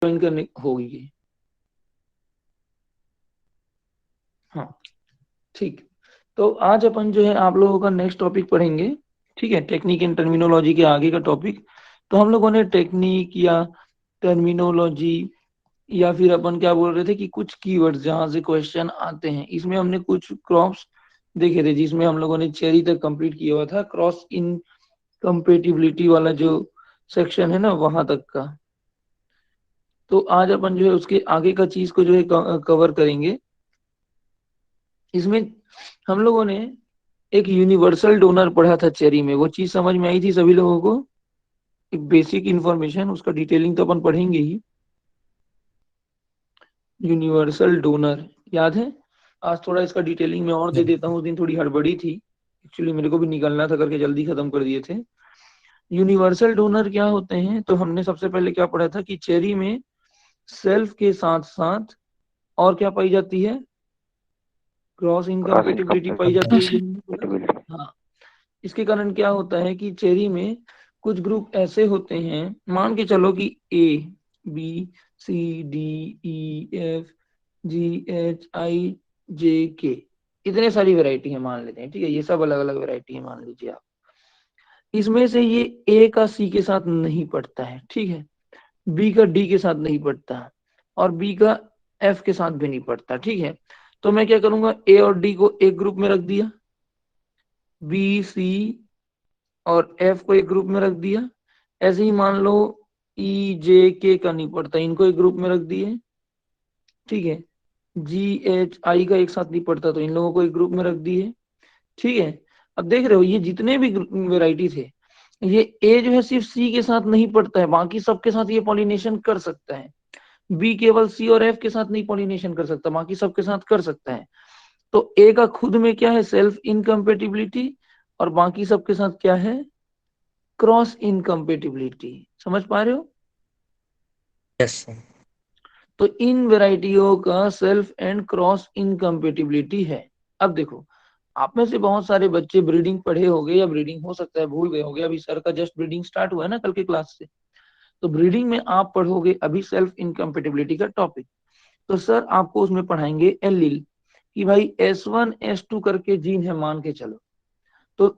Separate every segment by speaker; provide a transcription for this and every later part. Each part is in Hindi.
Speaker 1: ज्वाइन करने होगी। हाँ ठीक। तो आज अपन जो है आप लोगों का नेक्स्ट टॉपिक पढ़ेंगे, ठीक है, टेक्निक एंड टर्मिनोलॉजी के आगे का टॉपिक। तो हम लोगों ने टेक्निक या टर्मिनोलॉजी या फिर अपन क्या बोल रहे थे कि कुछ कीवर्ड्स जहां से क्वेश्चन आते हैं, इसमें हमने कुछ क्रॉप्स देखे थे जिसमें हम लोगों ने चेरी तक कंप्लीट किया हुआ था, क्रॉस इन कंपेटिबिलिटी वाला जो सेक्शन है ना वहां तक का। तो आज अपन जो है उसके आगे का चीज को जो है कवर करेंगे। इसमें हम लोगों ने एक यूनिवर्सल डोनर पढ़ा था चेरी में, वो चीज समझ में आई थी सभी लोगों को? एक बेसिक इंफॉर्मेशन, उसका डिटेलिंग तो अपन पढ़ेंगे ही। यूनिवर्सल डोनर याद है? आज थोड़ा इसका डिटेलिंग में और दे देता हूँ, उस दिन थोड़ी हड़बड़ी थी एक्चुअली, मेरे को भी निकलना था करके जल्दी खत्म कर दिए थे। यूनिवर्सल डोनर क्या होते हैं? तो हमने सबसे पहले क्या पढ़ा था कि चेरी में सेल्फ के साथ साथ और क्या पाई जाती है? क्रॉस इनकम्पेटिबिलिटी पाई जाती है, ये हमने पढ़ा। हाँ, इसके कारण क्या होता है कि चेरी में कुछ ग्रुप ऐसे होते हैं, मान के चलो कि A B C D E F G H I J K, इतने सारी वैरायटी है मान लेते हैं, ठीक है, ये सब अलग अलग वैरायटी है मान लीजिए आप। इसमें से ये ए का सी के साथ नहीं पड़ता है, ठीक है, बी का डी के साथ नहीं पड़ता, और बी का एफ के साथ भी नहीं पड़ता, ठीक है। तो मैं क्या करूंगा, ए और डी को एक ग्रुप में रख दिया, बी सी और एफ को एक ग्रुप में रख दिया। ऐसे ही मान लो ई जे के का नहीं पड़ता, इनको एक ग्रुप में रख दिए, ठीक है। जी एच आई का एक साथ नहीं पड़ता तो इन लोगों को एक ग्रुप में रख दिए, ठीक है। अब देख रहे हो ये जितने भी वेराइटी थे, ये ए जो है सिर्फ सी के साथ नहीं पड़ता है, बाकी सबके साथ ये पॉलिनेशन कर सकता है। बी केवल सी और एफ के साथ नहीं पॉलिनेशन कर सकता, बाकी सबके साथ कर सकता है। तो ए का खुद में क्या है? सेल्फ इनकम्पेटिबिलिटी, और बाकी सबके साथ क्या है? Cross incompatibility. समझ पा रहे हो?
Speaker 2: Yes sir.
Speaker 1: तो इन वेराइटियों का सेल्फ एंड क्रॉस इनकम्पेटिबिलिटी है। अब देखो, आप में से बहुत सारे बच्चे ब्रीडिंग पढ़े होंगे, या ब्रीडिंग हो सकता है भूल गए होंगे, अभी सर का जस्ट ब्रीडिंग स्टार्ट हुआ है ना कल के क्लास से। तो ब्रीडिंग में आप पढ़ोगे अभी सेल्फ इनकम्पेटिबिलिटी का टॉपिक। तो सर आपको उसमें पढ़ाएंगे एलील, कि भाई S1 S2 करके जीन है मान के चलो। तो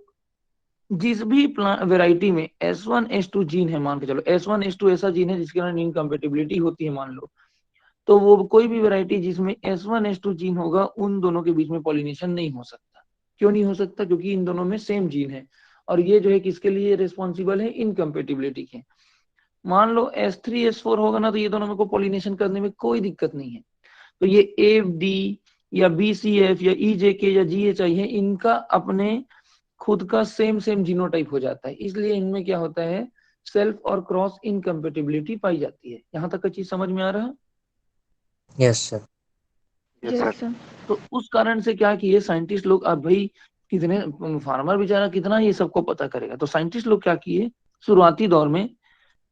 Speaker 1: जिस भी वेराइटी में S1 S2 जीन है मान के चलो, S1 S2 ऐसा जीन है जिसके कारण इनकम्पेटिबिलिटी होती है मान लो, तो वो कोई भी वैरायटी जिसमें S1 S2 जीन होगा, उन दोनों के बीच में पॉलिनेशन नहीं हो सकता। क्यों नहीं हो सकता? क्योंकि इन दोनों में सेम जीन है, और ये जो है किसके लिए रिस्पॉन्सिबल है? इनकम्पेटिबिलिटी के। मान लो S3 S4 होगा ना, तो ये दोनों में को पॉलिनेशन करने में कोई दिक्कत नहीं है। तो ये ए डी या बी सी एफ या ई जे के या जी एच आई है, इनका अपने खुद का सेम सेम जीनोटाइप हो जाता है, इसलिए इनमें क्या होता है? सेल्फ और क्रॉस इनकम्पेटिबिलिटी पाई जाती है। यहाँ तक का चीज समझ में आ रहा है?
Speaker 2: Yes sir.
Speaker 1: Yes sir. तो उस कारण से क्या किए साइंटिस्ट लोग, अब भाई कितने फार्मर बेचारा कितना ये सबको पता करेगा, तो साइंटिस्ट लोग क्या किए, शुरुआती दौर में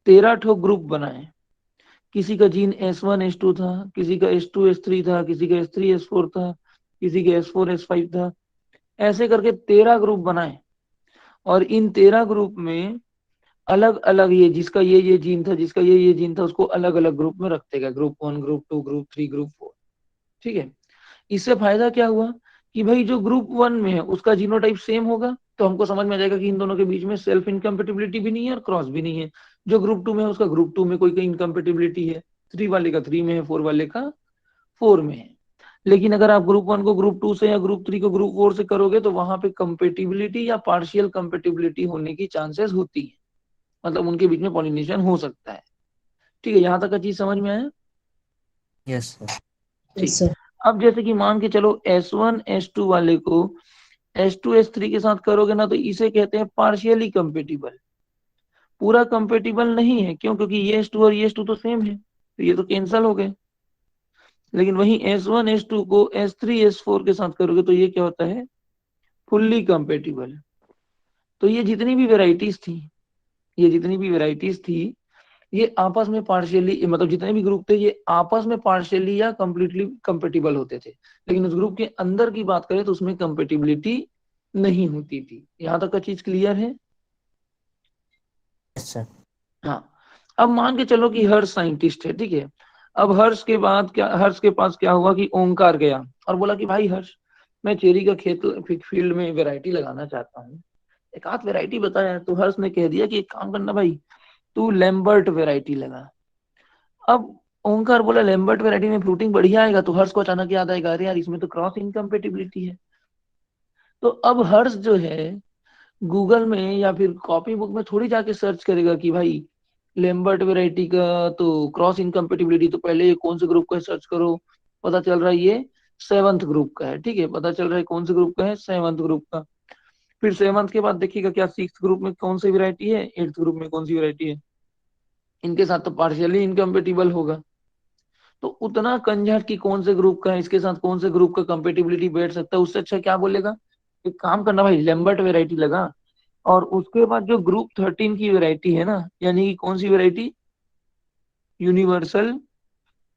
Speaker 1: 13 ठो ग्रुप बनाए। किसी का जीन S1 S2 था, किसी का S2 S3 था, किसी का S3 S4 था, किसी का S4 S5 था, ऐसे करके 13 ग्रुप बनाए। और इन 13 ग्रुप में अलग अलग, ये जिसका ये जीन था, जिसका ये जीन था, उसको अलग अलग ग्रुप में रखते गए, ग्रुप 1 ग्रुप 2 ग्रुप 3 ग्रुप 4, ठीक है। इससे फायदा क्या हुआ कि भाई जो ग्रुप 1 में है उसका जीनोटाइप सेम होगा, तो हमको समझ में आ जाएगा कि इन दोनों के बीच में सेल्फ इनकम्पेटिबिलिटी भी नहीं है और क्रॉस भी नहीं है। जो ग्रुप 2 में है उसका ग्रुप 2 में कोई इनकम्पेटिबिलिटी है, 3 वाले का 3 में है, 4 वाले का 4 में है। लेकिन अगर आप ग्रुप 1 को ग्रुप 2 से या ग्रुप 3 को ग्रुप 4 से करोगे, तो वहां पे कंपेटिबिलिटी या पार्शियल कंपेटिबिलिटी होने की चांसेस होती है, मतलब उनके बीच में पॉलिनेशन हो सकता है, ठीक है। यहाँ तक का चीज समझ में आया?
Speaker 2: Yes sir.
Speaker 1: ठीक। अब जैसे कि मान के चलो S1 S2 वाले को S2 S3 के साथ करोगे ना, तो इसे कहते हैं पार्शियली कंपेटिबल। पूरा कंपेटिबल नहीं है, क्यों? क्योंकि ये S2 और ये S2 तो सेम है, तो ये तो कैंसल हो गए। लेकिन वही S1 S2 को S3 S4 के साथ करोगे तो ये क्या होता है? Fully compatible. तो ये जितनी भी वेराइटीज थी, ये जितनी भी वेराइटीज थी, ये आपस में पार्शियली, मतलब जितने भी ग्रुप थे ये आपस में पार्शियली या कंप्लीटली कंपेटिबल होते थे। लेकिन उस ग्रुप के अंदर की बात करें तो उसमें कंपेटिबिलिटी नहीं होती थी। यहाँ तक का चीज क्लियर है?
Speaker 2: Yes sir.
Speaker 1: हाँ। अब मान के चलो कि हर्ष साइंटिस्ट है, ठीक है। अब हर्ष के बाद क्या, हर्ष के पास क्या हुआ कि ओंकार गया और बोला कि भाई हर्ष, मैं चेरी का खेत फील्ड में वैरायटी लगाना चाहता हूँ, एक आध वैरायटी बताया। तो हर्ष ने कह दिया कि एक काम करना भाई, तू लैम्बर्ट वैरायटी लगा। अब ओंकार बोला लैम्बर्ट वैरायटी में फ्रूटिंग बढ़िया आएगा, तो हर्ष को अचानक याद आएगा, अरे यार इसमें तो क्रॉस इनकम्पेटिबिलिटी है। तो अब हर्ष जो है गूगल में या फिर कॉपी बुक में थोड़ी जाके सर्च करेगा कि भाई लेम्बर्ट वैरायटी का तो क्रॉस इनकम्पेटिबिलिटी, तो पहले ये कौन से ग्रुप का सर्च करो, पता चल रहा है ये सेवंथ ग्रुप का है, ठीक है। पता चल रहा है कौन से ग्रुप का है, सेवंथ ग्रुप का। फिर सेवंथ के बाद देखिएगा क्या सिक्स ग्रुप में कौन सी वैरायटी है, एट्थ ग्रुप में कौन सी वैरायटी है, इनके साथ तो पार्शियली इनकम्पेटिबल होगा। तो उतना कंझट की कौन से ग्रुप का है, इसके साथ कौन से ग्रुप का कंपेटिबिलिटी बैठ सकता है, उससे अच्छा क्या बोलेगा, एक काम करना भाई लेम्बर्ट वैरायटी लगा। और उसके बाद जो ग्रुप 13 की वैरायटी है ना, यानी कि कौन सी वैरायटी, यूनिवर्सल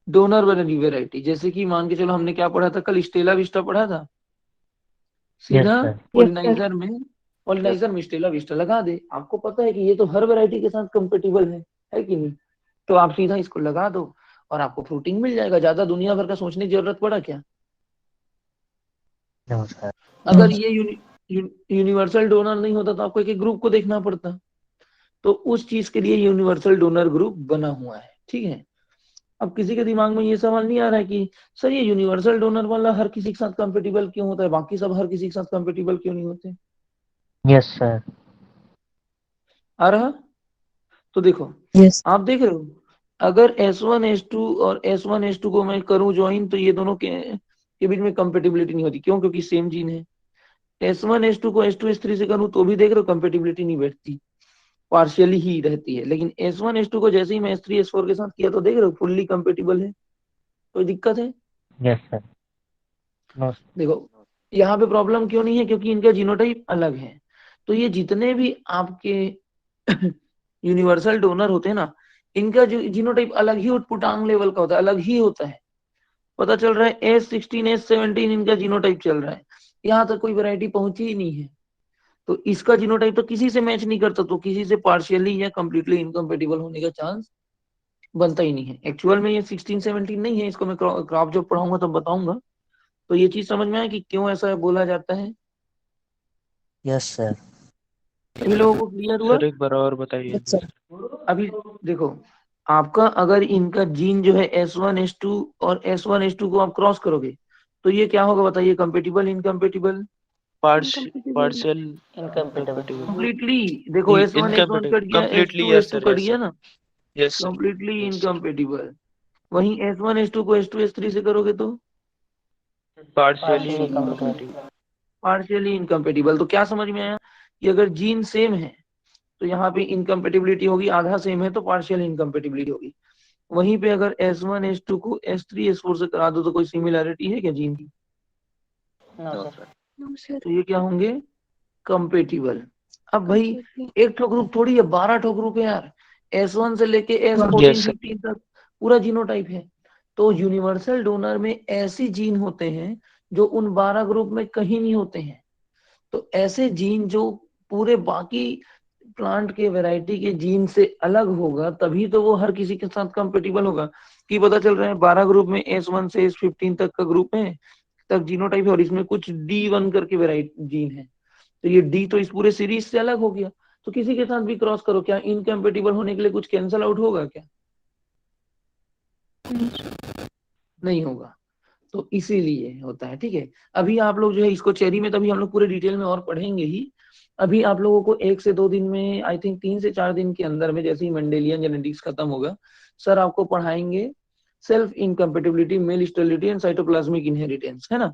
Speaker 1: डोनर वाली वैरायटी, जैसे कि मान के चलो हमने क्या पढ़ा था कल, स्टेला विस्टा पढ़ा था,
Speaker 2: यस
Speaker 1: सीधा
Speaker 2: सर।
Speaker 1: पॉलिनाइजर में, पॉलिनाइजर में स्टेला विस्टा लगा दे। आपको पता है कि ये तो हर वैरायटी के साथ कंपेटिबल है कि नहीं। तो आप सीधा इसको लगा दो और आपको फ्रूटिंग मिल जाएगा, ज्यादा दुनिया भर का सोचने की जरूरत पड़ा क्या।
Speaker 2: No sir.
Speaker 1: अगर ये यूनिवर्सल डोनर नहीं होता तो आपको एक एक ग्रुप को देखना पड़ता। तो उस चीज के लिए यूनिवर्सल डोनर ग्रुप बना हुआ है, ठीक है। अब किसी के दिमाग में ये सवाल नहीं आ रहा है कि सर ये यूनिवर्सल डोनर वाला हर किसी के साथ कंपेटिबल क्यों होता है, बाकी सब हर किसी के साथ कंपेटिबल क्यों नहीं होते।
Speaker 2: Yes sir.
Speaker 1: आ रहा। तो देखो,
Speaker 2: यस।
Speaker 1: आप देख रहे हो, अगर S1 S2 और S1 S2 को मैं करूं ज्वाइन, तो ये दोनों के बीच में कंपेटिबिलिटी नहीं होती, क्यों, क्योंकि सेम जीन है। S1 S2 को S2 S3 से करूं तो भी देख रहे हो कंपेटिबिलिटी नहीं बैठती, पार्शियली ही रहती है। लेकिन S1 S2 को जैसे ही मैं S3 S4 के साथ किया तो देख रहे हो फुल्ली कंपेटिबल है। कोई दिक्कत है।
Speaker 2: Yes sir. No sir.
Speaker 1: देखो यहाँ पे प्रॉब्लम क्यों नहीं है, क्योंकि इनका जीनोटाइप अलग है। तो ये जितने भी आपके यूनिवर्सल डोनर होते हैं ना, इनका जो जीनोटाइप अलग ही उटपुटांग लेवल का होता है, अलग ही होता है। पता चल रहा है S16 S17 इनका जीनोटाइप चल रहा है, यहाँ तक कोई वैरायटी पहुंची ही नहीं है। तो इसका जीनोटाइप तो किसी से मैच नहीं करता, तो किसी से पार्शियली या कंप्लीटली इनकम्पेटिबल होने का चांस बनता ही नहीं है। एक्चुअल में ये 16 17 नहीं है, इसको मैं क्रॉप जब पढ़ाऊंगा तब बताऊंगा। तो ये चीज समझ में आया कि क्यों ऐसा बोला जाता है।
Speaker 2: Yes sir.
Speaker 1: सभी लोगों को क्लियर हुआ।
Speaker 3: सर एक बार और बताइए।
Speaker 2: Yes sir.
Speaker 1: अभी देखो, आपका अगर इनका जीन जो है S1 S2 और S1 S2 को आप क्रॉस करोगे तो ये क्या होगा बताइए, compatible incompatible.
Speaker 3: Partial
Speaker 2: incompatible.
Speaker 3: Incompatible.
Speaker 1: Completely. देखो S1 S1
Speaker 3: इनकम्पेटिबल
Speaker 1: कट गया, S
Speaker 3: completely,
Speaker 1: two S
Speaker 3: yes
Speaker 1: two
Speaker 3: sir,
Speaker 1: cut
Speaker 3: yes
Speaker 1: गया
Speaker 3: सर।
Speaker 1: ना,
Speaker 3: yes sir.
Speaker 1: Completely
Speaker 3: yes sir.
Speaker 1: Incompatible. वहीं S1 S2 को S2 S3 से करोगे तो
Speaker 3: partially
Speaker 2: partially
Speaker 3: incompatible.
Speaker 2: Incompatible.
Speaker 1: Partially incompatible. तो क्या समझ में आया कि अगर जीन सेम है तो यहाँ पे इनकम्पेटिबिलिटी होगी, आधा सेम है तो पार्शियल इनकम्पेटिबिलिटी होगी। वहीं पे अगर S1 S2 को S3 S4 से करा दो तो कोई सिमिलैरिटी है क्या जीन की।
Speaker 2: No sir.
Speaker 1: तो ये क्या होंगे, कंपेटिबल। अब भाई एक ठो ग्रुप थोड़ी है, 12 ठो ग्रुप है यार, S1 से लेके S14
Speaker 3: यस सर।
Speaker 1: 15 तक पूरा जीनोटाइप है। तो यूनिवर्सल डोनर में ऐसी जीन होते हैं जो उन 12 ग्रुप में कहीं नहीं होते हैं। तो ऐसे जीन जो पूरे बाकी प्लांट के वैरायटी के जीन से अलग होगा, तभी तो वो हर किसी के साथ कंपेटिबल होगा। कि पता चल रहा है 12 ग्रुप में S1 से S15 तक का ग्रुप है, तक जीनोटाइप है, और इसमें कुछ D1 करके वैरायटी जीन है। तो ये डी तो इस पूरे सीरीज से अलग हो गया। तो किसी के साथ भी क्रॉस करो, क्या इनकम्पेटिबल होने के लिए कुछ कैंसल आउट होगा क्या, नहीं होगा। तो इसीलिए होता है, ठीक है। अभी आप लोग जो है इसको चेरी में तभी हम लोग पूरे डिटेल में और पढ़ेंगे ही। अभी आप लोगों को 1 से 2 दिन में, आई थिंक 3 से 4 दिन के अंदर में, जैसे ही मेंडेलियन जेनेटिक्स खत्म होगा, सर आपको पढ़ाएंगे self incompatibility, male sterility and cytoplasmic inheritance, है ना।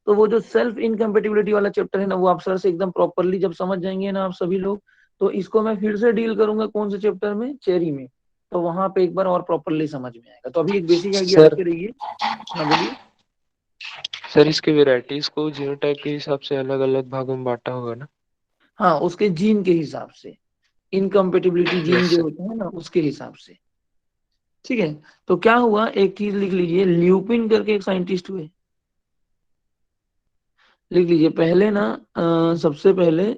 Speaker 1: तो वो जो सेल्फ इनकम्पेटिबिलिटी वाला चैप्टर है ना, वो आप सर से एकदम प्रॉपरली जब समझ जाएंगे ना आप सभी लोग, तो इसको मैं फिर से डील करूंगा कौन से चैप्टर में, चेरी में। तो वहां पे एक बार और प्रॉपरली समझ में आएगा। तो अभी एक बेसिक आइडिया
Speaker 3: सर
Speaker 1: रखे रहिए। हाँ बोलिए।
Speaker 3: सर इसके वेराइटीज को जीनोटाइप के हिसाब से अलग अलग भागों में बांटा होगा ना।
Speaker 1: हाँ, उसके जीन के हिसाब से, इनकम्पेटिबिलिटी जीन
Speaker 3: यस
Speaker 1: जो
Speaker 3: सर।
Speaker 1: होते हैं ना उसके हिसाब से, ठीक है। तो क्या हुआ, एक चीज लिख लीजिए, ल्यूपिन करके एक साइंटिस्ट हुए, लिख लीजिए पहले ना, सबसे पहले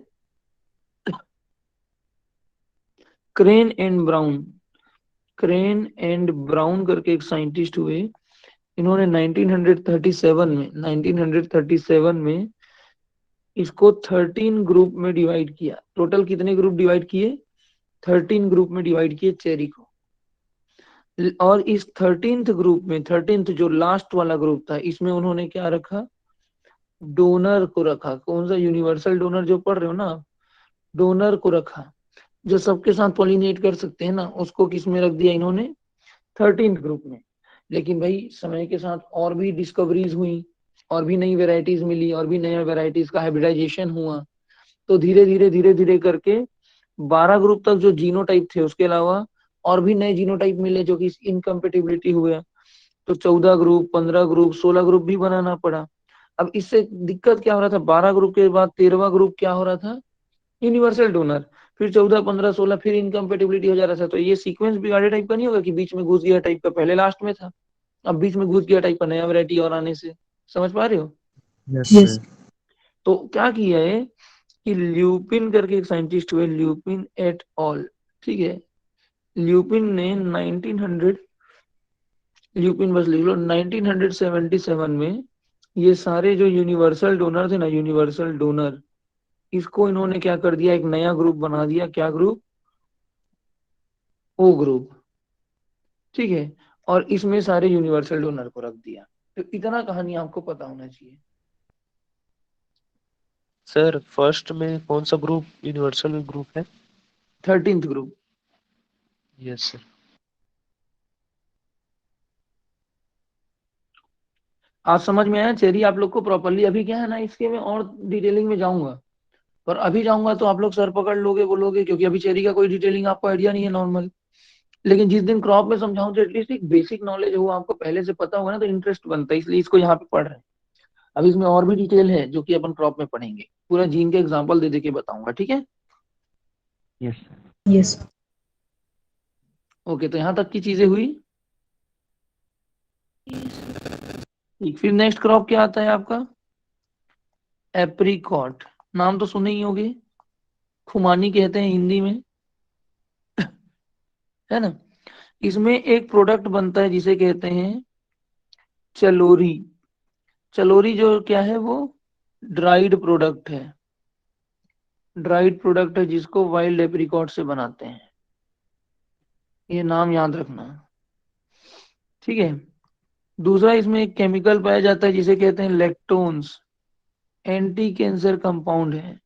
Speaker 1: crane and brown, crane and brown करके एक साइंटिस्ट हुए, इन्होंने 1937 में इसको 13 ग्रुप में डिवाइड किया। टोटल कितने ग्रुप डिवाइड किए? 13 ग्रुप में डिवाइड किए चेरी को। और इस 13th ग्रुप में, 13th जो लास्ट वाला ग्रुप था, इसमें उन्होंने क्या रखा? डोनर को रखा। कौन सा? यूनिवर्सल डोनर जो पढ़ रहे हो ना, डोनर को रखा, जो सबके साथ पॉलिनेट कर सकते हैं ना, उसको किस में रख दिया इन्होंने? 13th ग्रुप में। लेकिन भाई समय के साथ और भी डिस्कवरीज हुई, और भी नई वेराइटीज मिली, और भी नया वेराइटीज का हाइब्रिडाइजेशन हुआ। तो धीरे धीरे करके 12 ग्रुप तक जो जीनोटाइप थे, उसके अलावा और भी नए जीनोटाइप मिले जो कि इनकम्पेटिबिलिटी हुए। तो 14 ग्रुप, 15 ग्रुप, 16 ग्रुप भी बनाना पड़ा। अब इससे दिक्कत क्या हो रहा था? 12 ग्रुप के बाद 13वां ग्रुप क्या हो रहा था? Universal donor. फिर 14, 15, 16 फिर इनकम्पेटिबिलिटी हो जा रहा था। तो ये सीक्वेंस बिगाड़े टाइप का नहीं होगा कि बीच में घुस गया टाइप का, पहले लास्ट में था, अब बीच में घुस गया टाइप का नया वैरायटी और आने से। समझ पा रहे हो?
Speaker 2: Yes
Speaker 1: yes.
Speaker 2: सर।
Speaker 1: तो क्या किया है कि ल्यूपिन करके एक साइंटिस्ट हुए, ल्यूपिन एट ऑल, ठीक है। ल्यूपिन ने 1900, ल्यूपिन बस लिख लो, 1977 में ये सारे जो यूनिवर्सल डोनर थे ना, यूनिवर्सल डोनर, इसको इन्होंने क्या कर दिया? एक नया ग्रुप बना दिया। क्या ग्रुप? ओ ग्रुप, ठीक है। और इसमें सारे यूनिवर्सल डोनर को रख दिया। तो इतना कहानी आपको पता होना चाहिए।
Speaker 3: सर फर्स्ट में कौन सा ग्रुप यूनिवर्सल ग्रुप है?
Speaker 1: 13th group.
Speaker 3: Yes sir.
Speaker 1: आज समझ में आया चेरी आप लोग को प्रॉपरली? अभी क्या है ना, इसके मैं और डिटेलिंग में जाऊंगा, पर अभी जाऊंगा तो आप लोग सर पकड़ लोगे, बोलोगे, क्योंकि अभी चेरी का कोई डिटेलिंग आपको आइडिया नहीं है नॉर्मल। लेकिन जिस दिन क्रॉप में समझाऊं तो एटलीस्ट एक बेसिक नॉलेज हो, आपको पहले से पता होगा ना, तो इंटरेस्ट बनता है, इसलिए इसको यहाँ पे पढ़ रहे हैं। अभी इसमें और भी डिटेल है जो कि अपन क्रॉप में पढ़ेंगे, पूरा जीन के एग्जाम्पल दे दे के बताऊंगा, ठीक है।
Speaker 2: Yes sir.
Speaker 1: यस। ओके, तो यहाँ तक की चीजें हुई। ठीक, फिर नेक्स्ट क्रॉप क्या आता है आपका? एप्रिकॉट। नाम तो सुने ही होंगे, खुमानी कहते हैं हिंदी में, है ना। इसमें एक प्रोडक्ट बनता है जिसे कहते हैं चलोरी। चलोरी जो क्या है? वो ड्राइड प्रोडक्ट है। ड्राइड प्रोडक्ट है जिसको वाइल्ड एप्रिकॉट से बनाते हैं। ये नाम याद रखना, ठीक है। दूसरा, इसमें एक केमिकल पाया जाता है जिसे कहते हैं लेक्टोन्स। एंटी कैंसर कंपाउंड है।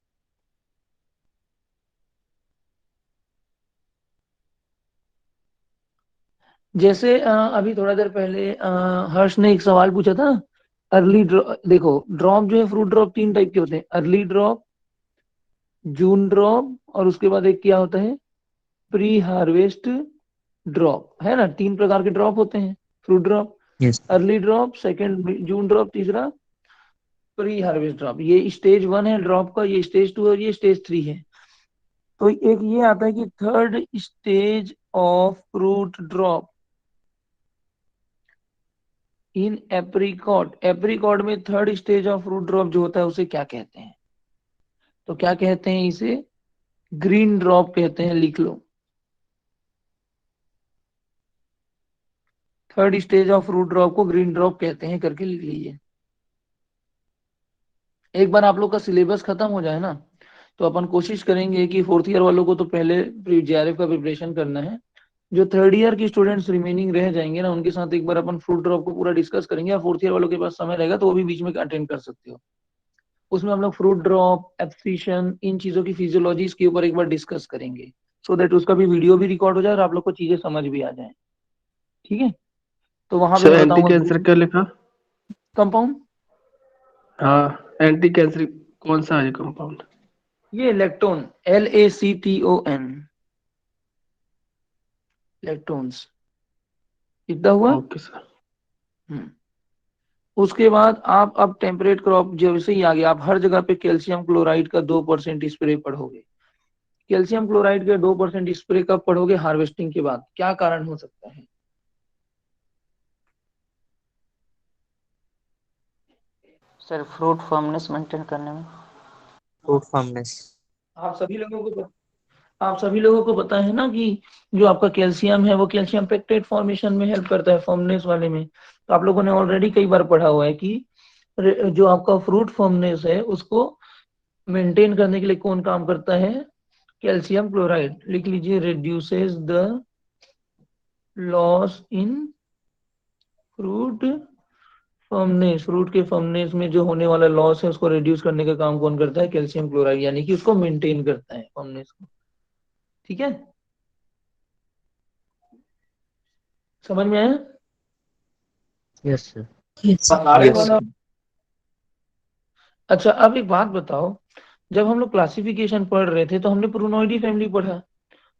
Speaker 1: जैसे अभी थोड़ा देर पहले हर्ष ने एक सवाल पूछा था। अर्ली ड्रॉप, देखो ड्रॉप जो है, फ्रूट ड्रॉप 3 टाइप के होते हैं, अर्ली ड्रॉप, जून ड्रॉप, और उसके बाद एक क्या होता है? प्री हार्वेस्ट ड्रॉप, है ना। 3 प्रकार के ड्रॉप होते हैं fruit drop.
Speaker 2: Yes
Speaker 1: early drop, second June drop, तीसरा प्री हार्वेस्ट ड्रॉप। ये स्टेज 1 है ड्रॉप का, ये स्टेज 2 और ये स्टेज 3 है। तो एक ये आता है कि third stage of fruit drop in apricot. Apricot में third stage of fruit drop जो होता है उसे क्या कहते हैं? तो क्या कहते हैं इसे? ग्रीन ड्रॉप कहते हैं, लिख लो। Third stage of fruit drop को ग्रीन ड्रॉप कहते हैं करके लिख लीजिए। एक बार आप लोग का सिलेबस खत्म हो जाए ना, तो अपन कोशिश करेंगे कि फोर्थ ईयर वालों को तो पहले जेआरएफ का प्रिपरेशन करना है। जो थर्ड ईयर की स्टूडेंट्स रिमेनिंग रह जाएंगे ना, उनके साथ एक बार अपन फ्रूट ड्रॉप को पूरा डिस्कस करेंगे। या फोर्थ ईयर वालों के पास समय रहेगा तो वो भी बीच में अटेंड कर सकते हो। उसमें हम लोग फ्रूट ड्रॉप, एब्सिशन, इन चीजों की फिजियोलॉजीज के ऊपर एक बार डिस्कस करेंगे, सो दैट उसका भी वीडियो भी रिकॉर्ड हो जाए और आप लोग को चीजें समझ भी आ जाए, ठीक है। तो वहां पे
Speaker 4: सर
Speaker 1: मैं
Speaker 4: एंटी
Speaker 1: बताऊंगा
Speaker 4: कैंसर क्या लिखा?
Speaker 1: कंपाउंड।
Speaker 4: हाँ, एंटी कैंसर कौन सा है कंपाउंड?
Speaker 1: ये इलेक्ट्रॉन, LACTON, इलेक्ट्रॉन्स, इतना हुआ।
Speaker 4: Okay sir.
Speaker 1: हम्म। उसके बाद आप अब टेम्परेट क्रॉप जैसे ही आ गया, आप हर जगह पे कैल्शियम क्लोराइड का 2% स्प्रे पढ़ोगे। कैल्शियम क्लोराइड का 2% स्प्रे कब पढ़ोगे? हार्वेस्टिंग के बाद। क्या कारण हो सकता है?
Speaker 2: सर फ्रूट फर्मनेस मेंटेन करने में।
Speaker 5: Fruit firmness.
Speaker 1: आप सभी लोगों को आप सभी लोगों को पता है ना कि जो आपका कैल्शियम है वो कैल्शियम पेक्टेट फॉर्मेशन में हेल्प करता है, फॉर्मनेस वाले में। तो आप लोगों ने ऑलरेडी कई बार पढ़ा हुआ है कि जो आपका फ्रूट फॉर्मनेस है उसको मेंटेन करने के लिए कौन काम करता है? Calcium chloride. लिख लीजिए, reduces the loss in fruit firmness. Fruit के फर्मनेस में जो होने वाला लॉस है उसको रिड्यूस करने का काम कौन करता है? कैल्शियम क्लोराइड, यानी कि उसको मेंटेन करता है फर्मनेस को। ठीक है, समझ में आया?
Speaker 2: Yes, sir.
Speaker 3: यस।
Speaker 1: अच्छा, अब एक बात बताओ, जब हम लोग क्लासिफिकेशन पढ़ रहे थे तो हमने प्रोनोइडी फैमिली पढ़ा,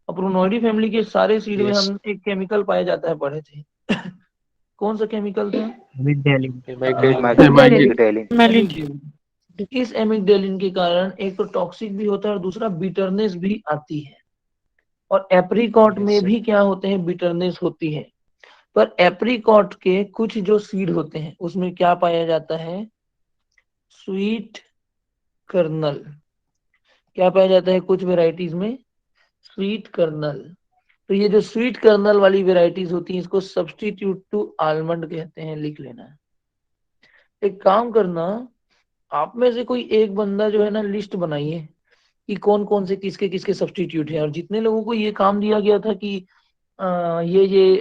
Speaker 1: और प्रोनोइडी फैमिली के सारे सीड में
Speaker 3: यस।
Speaker 1: हम एक केमिकल पाया जाता है पढ़े थे। कौन सा केमिकल था?
Speaker 2: Amygdalin.
Speaker 3: एमाइगडेलिन।
Speaker 4: एमाइलिन।
Speaker 2: Amygdalin.
Speaker 1: एमिगडेलिन। इस एमिगडेलिन के कारण एक तो टॉक्सिक भी होता है और दूसरा बिटरनेस भी आती है। और एप्रिकॉट
Speaker 3: यस
Speaker 1: में
Speaker 3: सर।
Speaker 1: भी क्या होते हैं? बिटरनेस होती है। पर एप्रिकॉट के कुछ जो सीड होते हैं उसमें क्या पाया जाता है? Sweet kernel. क्या पाया जाता है कुछ वेराइटीज में? Sweet kernel. तो ये जो स्वीट कर्नल वाली वेराइटीज होती हैं इसको सब्स्टिट्यूट टू आलमंड कहते हैं, लिख लेना है। एक काम करना, आप में से कोई एक बंदा जो है ना लिस्ट बनाइए कि कौन कौन से किसके किसके सब्स्टिट्यूट हैं। और जितने लोगों को ये काम दिया गया था कि ये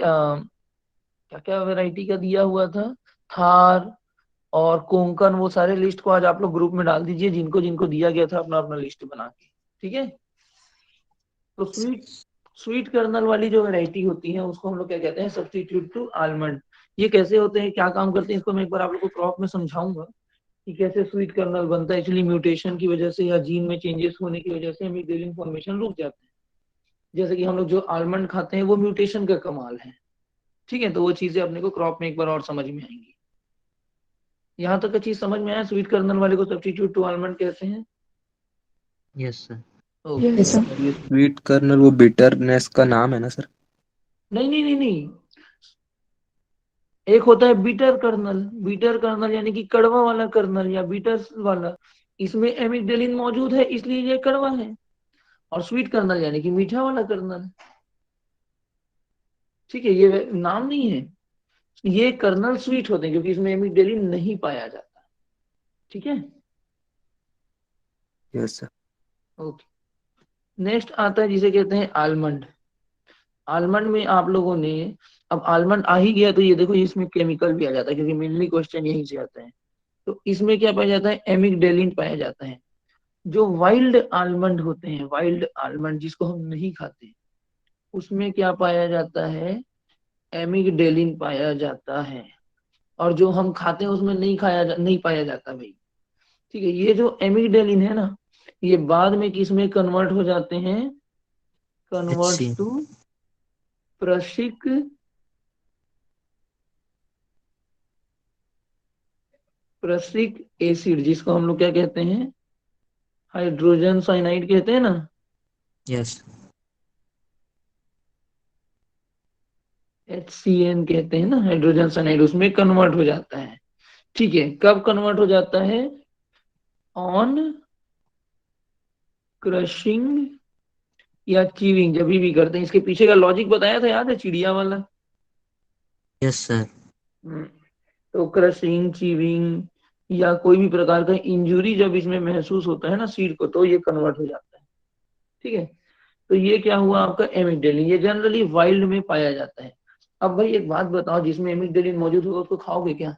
Speaker 1: क्या क्या वैरायटी का दिया हुआ था, थार और कोंकण, वो सारे लिस्ट को आज आप लोग ग्रुप में डाल दीजिए, जिनको जिनको दिया गया था अपना अपना लिस्ट बना के। ठीक है, तो स्वीट स्वीट कर्नल वाली जो वैरायटी होती है उसको हम लोग क्या कहते हैं? Substitute to almond. ये कैसे होते हैं, क्या काम करते हैं, इसको मैं एक बार आप लोग को क्रॉप में समझाऊंगा कि कैसे स्वीट कर्नल बनता है। एक्चुअली म्यूटेशन की वजह से या जीन में चेंजेस होने की वजह से एमिग्डालिन फॉर्मेशन रुक जाता है। जैसे कि हम लोग जो आलमंड खाते हैं वो म्यूटेशन का कमाल है। ठीक है, तो वो चीजें अपने को क्रॉप में एक बार और समझ में आएंगी। यहाँ तक का चीज समझ में आया? स्वीट कर्नल वाले को सब्स्टिट्यूट टू आलमंड कहते हैं।
Speaker 2: Yes, sir.
Speaker 1: ओके।
Speaker 5: सर ये स्वीट कर्नल वो बिटरनेस का नाम है ना सर?
Speaker 1: नहीं नहीं नहीं नहीं, एक होता है बीटर कर्नल। बीटर कर्नल यानी कि कड़वा वाला कर्नल या बीटर वाला, इसमें एमिग्डालिन मौजूद है इसलिए ये कड़वा है। और स्वीट कर्नल यानी कि मीठा वाला कर्नल। ठीक है, ये नाम नहीं है, ये कर्नल स्वीट होते हैं क्योंकि इसमें एमिग्डालिन नहीं पाया जाता। ठीक है,
Speaker 5: यस सर।
Speaker 1: ओके। नेक्स्ट आता है जिसे कहते हैं आलमंड। आलमंड में आप लोगों ने, अब आलमंड आ ही गया तो ये देखो इसमें केमिकल भी आ जाता है क्योंकि मेनली क्वेश्चन यहीं से आता है। तो इसमें क्या पाया जाता है? एमिग्डालिन पाया जाता है। जो वाइल्ड आलमंड होते हैं, वाइल्ड आलमंड जिसको हम नहीं खाते, उसमें क्या पाया जाता है? एमिग्डालिन पाया जाता है। और जो हम खाते हैं उसमें नहीं पाया जाता भाई। ठीक है, ये जो एमिग्डालिन है ना, ये बाद में किस में कन्वर्ट हो जाते हैं? Convert
Speaker 2: HCl.
Speaker 1: To prussic prussic acid, जिसको हम लोग क्या कहते हैं? हाइड्रोजन साइनाइड कहते हैं ना।
Speaker 2: Yes.
Speaker 1: HCN कहते हैं ना, हाइड्रोजन साइनाइड, उसमें कन्वर्ट हो जाता है। ठीक है, कब कन्वर्ट हो जाता है? ऑन क्रशिंग या चीविंग, जब भी करते हैं। इसके पीछे का लॉजिक बताया था, याद है? चिड़िया वाला।
Speaker 2: Yes, sir.
Speaker 1: हम्म, तो क्रशिंग, चीविंग या कोई भी प्रकार का इंजुरी जब इसमें महसूस होता है ना सीड को, तो ये कन्वर्ट हो जाता है। ठीक है, तो ये क्या हुआ आपका? एमिग्डालिन। ये जनरली वाइल्ड में पाया जाता है। अब भाई एक बात बताओ, जिसमें एमिग्डालिन मौजूद होगा उसको खाओगे क्या?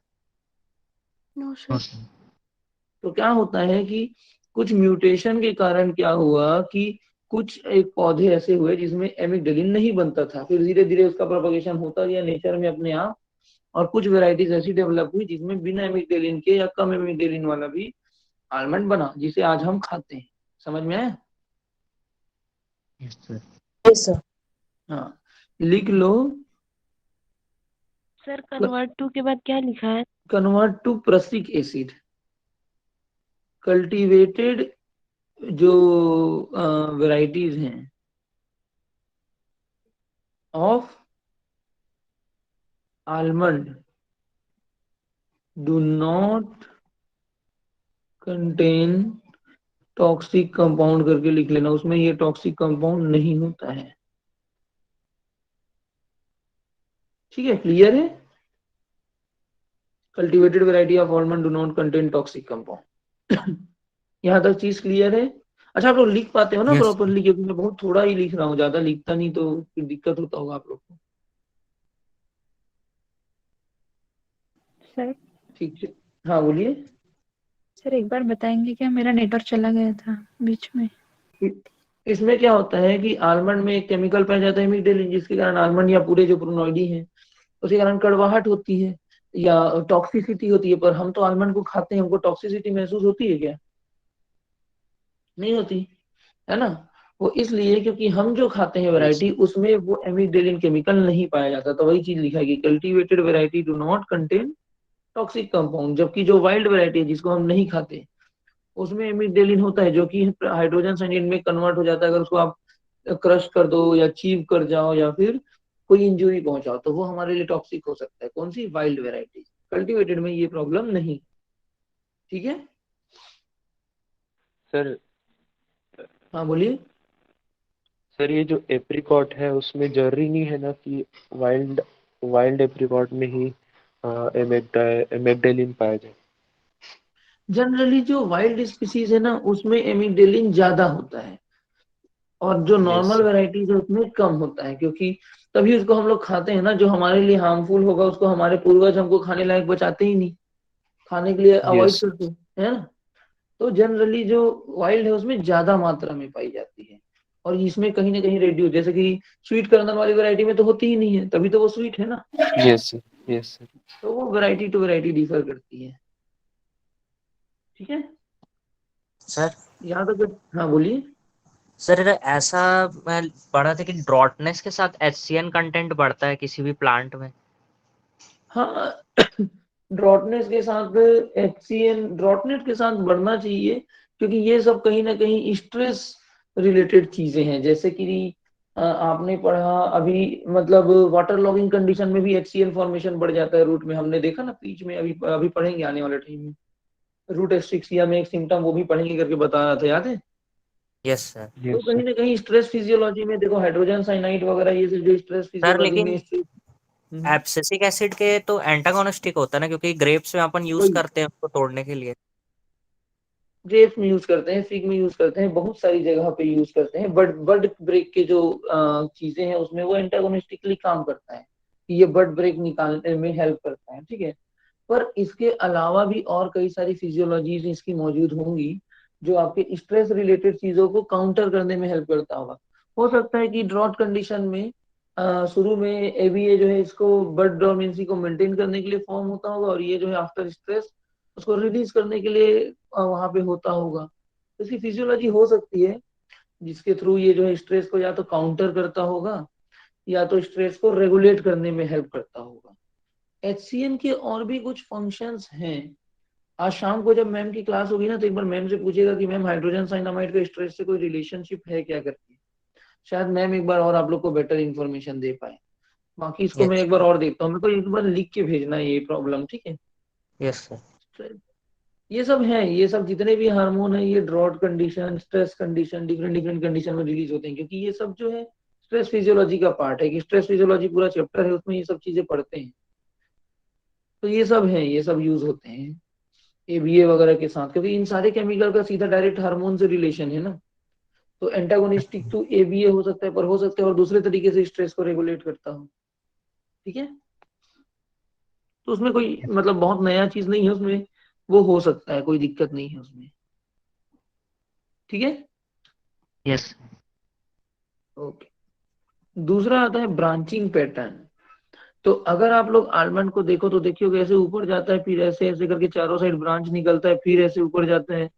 Speaker 6: No
Speaker 2: No,
Speaker 6: sir.
Speaker 2: sir.
Speaker 1: तो क्या होता है कि कुछ म्यूटेशन के कारण क्या हुआ कि कुछ एक पौधे ऐसे हुए जिसमें एमिग्डालिन नहीं बनता था, फिर धीरे धीरे उसका प्रोपगेशन होता गया नेचर में अपने आप। और कुछ वेराइटीज ऐसी डेवलप हुई जिसमें बिना एमिग्डालिन के या कम एमिग्डालिन वाला भी आलमंड बना, जिसे आज हम खाते हैं। समझ में आया?
Speaker 2: Yes, sir.
Speaker 6: Yes sir.
Speaker 1: हाँ, लिख लो।
Speaker 6: सर कन्वर्ट टू के बाद क्या लिखा है?
Speaker 1: Convert to prussic acid. Cultivated जो वेराइटीज हैं of almond do not contain toxic compound करके लिख लेना, उसमें ये टॉक्सिक कंपाउंड नहीं होता है। ठीक है, क्लियर है? Cultivated variety of almond do not contain toxic compound. यहाँ तक चीज क्लियर है? अच्छा, आप लोग लिख पाते हो ना
Speaker 2: यस
Speaker 1: प्रॉपरली? क्योंकि मैं बहुत थोड़ा ही लिख रहा हूँ, ज्यादा लिखता नहीं तो फिर दिक्कत होता होगा आप लोग को।
Speaker 7: सर
Speaker 1: ठीक है, हाँ बोलिए।
Speaker 7: सर एक बार बताएंगे क्या, मेरा नेटवर्क चला गया था बीच में।
Speaker 1: इसमें क्या होता है कि आलमंड में एक केमिकल पाया जाता है इमिडेलिन, जिसके कारण आलमंड या पूरे जो प्रोनोइडी है उसके कारण कड़वाहट होती है या टॉक्सिसिटी होती है। पर हम तो आलमंड को खाते हैं, हमको टॉक्सिसिटी महसूस होती है क्या? नहीं होती है ना। वो इसलिए क्योंकि हम जो खाते हैं
Speaker 2: यस
Speaker 1: वैरायटी उसमें वो एमिडेलिन केमिकल नहीं पाया जाता। तो वही चीज लिखा है कि cultivated variety do not contain toxic compound. जबकि जो वाइल्ड वैरायटी है जिसको हम नहीं खाते उसमें एमिडेलिन होता है, जो कि हाइड्रोजन साइनाइड में कन्वर्ट हो जाता है। अगर उसको आप क्रश कर दो या चीव कर जाओ या फिर कोई इंजुरी पहुंचाओ तो वो हमारे लिए टॉक्सिक हो सकता है। कौन सी? Wild variety. कल्टीवेटेड में ये प्रॉब्लम नहीं। ठीक है,
Speaker 3: सर
Speaker 1: हाँ बोलिए।
Speaker 3: सर ये जो एप्रिकॉट है उसमें जरूरी नहीं है ना कि वाइल्ड वाइल्ड एप्रिकॉट में ही एमेक्डेलिन पाया जाए?
Speaker 1: जनरली जो वाइल्ड स्पीसीज है ना उसमें एमिडेलिन ज्यादा होता है, और जो
Speaker 3: यस
Speaker 1: नॉर्मल
Speaker 3: सर।
Speaker 1: वेराइटीज है उसमें कम होता है। क्योंकि तभी उसको हम लोग खाते हैं ना। जो हमारे लिए हार्मफुल होगा उसको हमारे पूर्वज हमको खाने लायक बचाते ही नहीं, खाने के लिए अवॉइड
Speaker 3: यस
Speaker 1: करते हैं, है ना। तो जनरली जो वाइल्ड है उसमें ज्यादा मात्रा में पाई जाती है, और इसमें कहीं ना कहीं रेड्यूस, जैसे कि स्वीट कर्नल वाली वैरायटी में तो होती ही नहीं है, तभी तो वो स्वीट है ना।
Speaker 3: Yes sir. Yes sir.
Speaker 1: तो वो वैरायटी टू वैरायटी डिफर करती है। ठीक है,
Speaker 2: सर।
Speaker 1: यहाँ तक। हाँ बोलिए।
Speaker 2: सर ऐसा मैं पढ़ा था कि ड्रॉटनेस के साथ HCN कंटेंट बढ़ता है किसी भी प्लांट में।
Speaker 1: हाँ, ड्रॉटनेस के साथ HCN ड्रॉटनेट के साथ बढ़ना चाहिए, क्योंकि ये सब कहीं ना कहीं स्ट्रेस रिलेटेड चीजें हैं। जैसे कि आपने पढ़ा अभी, मतलब वाटर लॉगिंग कंडीशन में भी HCN फॉर्मेशन बढ़ जाता है रूट में। हमने देखा ना बीच में, अभी अभी पढ़ेंगे आने वाले टाइम में। रूट एस्फिक्सिया में एक सिम्टम वो भी पढ़ेंगे करके बता रहा था, याद है?
Speaker 2: Yes sir.
Speaker 1: तो
Speaker 3: यस
Speaker 1: कहीं
Speaker 3: सर।
Speaker 1: ना कहीं स्ट्रेस फिजियोलॉजी में देखो, हाइड्रोजन साइनाइड वगैरह ये सब जो स्ट्रेस
Speaker 2: सर
Speaker 1: फिजियोलॉजी
Speaker 2: लेकिन
Speaker 1: में
Speaker 2: एब्सिसिक एसिड के तो एंटागोनिस्टिक होता है ना, क्योंकि ग्रेप्स में अपन यूज
Speaker 1: वही
Speaker 2: करते हैं उसको तोड़ने के लिए।
Speaker 1: ग्रेप्स में यूज करते हैं, फिग में यूज करते हैं, बहुत सारी जगह पे यूज करते हैं। बट बर्ड ब्रेक के जो चीजें हैं उसमें वो एंटागोनिस्टिकली काम करता है, कि ये बर्ड ब्रेक निकालने में हेल्प करता है। ठीक है, पर इसके अलावा भी और कई सारी फिजियोलॉजीज इसकी मौजूद होंगी जो आपके स्ट्रेस रिलेटेड चीजों को काउंटर करने में हेल्प करता होगा। हो सकता है कि ड्रॉट कंडीशन में शुरू में एबीए जो है इसको बर्ड डोर्मेंसी को मेंटेन करने के लिए फॉर्म होता होगा, और ये जो है आफ्टर स्ट्रेस उसको रिलीज करने के लिए वहां पे होता होगा। तो इसकी फिजियोलॉजी हो सकती है जिसके थ्रू ये जो है स्ट्रेस को या तो काउंटर करता होगा या तो स्ट्रेस को रेगुलेट करने में हेल्प करता होगा। HCN के और भी कुछ फंक्शंस हैं। आज शाम को जब मैम की क्लास होगी ना तो एक बार मैम से पूछेगा कि मैम हाइड्रोजन साइनामाइड का स्ट्रेस से कोई रिलेशनशिप है क्या करके। शायद मैम एक बार और आप लोग को बेटर इन्फॉर्मेशन दे पाए। बाकी इसको मैं
Speaker 2: यस
Speaker 1: एक बार और देखता हूँ, मेरे को एक बार लिख के भेजना है ये प्रॉब्लम, ठीक है?
Speaker 2: Yes sir.
Speaker 1: ये सब है, ये सब जितने भी हार्मोन है ये drought condition, stress condition, different different condition में रिलीज होते हैं, क्योंकि ये सब जो है स्ट्रेस फिजियोलॉजी का पार्ट है। कि स्ट्रेस फिजियोलॉजी पूरा चैप्टर है, उसमें ये सब चीजें पढ़ते हैं। तो ये सब है, ये सब यूज होते हैं एबीए वगैरह के साथ, क्योंकि इन सारे केमिकल का सीधा डायरेक्ट हार्मोन से रिलेशन है ना। तो एंटागोनिस्टिक तो एबीए हो सकता है, पर हो सकता है और दूसरे तरीके से स्ट्रेस को रेगुलेट करता हो। ठीक है, तो उसमें कोई मतलब बहुत नया चीज नहीं है उसमें, वो हो सकता है, कोई दिक्कत नहीं है उसमें। ठीक है,
Speaker 2: यस
Speaker 1: ओके। दूसरा आता है ब्रांचिंग पैटर्न। तो अगर आप लोग आलमंड को देखो तो देखिए ऐसे ऊपर जाता है, फिर ऐसे ऐसे करके चारों साइड ब्रांच निकलता है, फिर ऐसे ऊपर जाता है,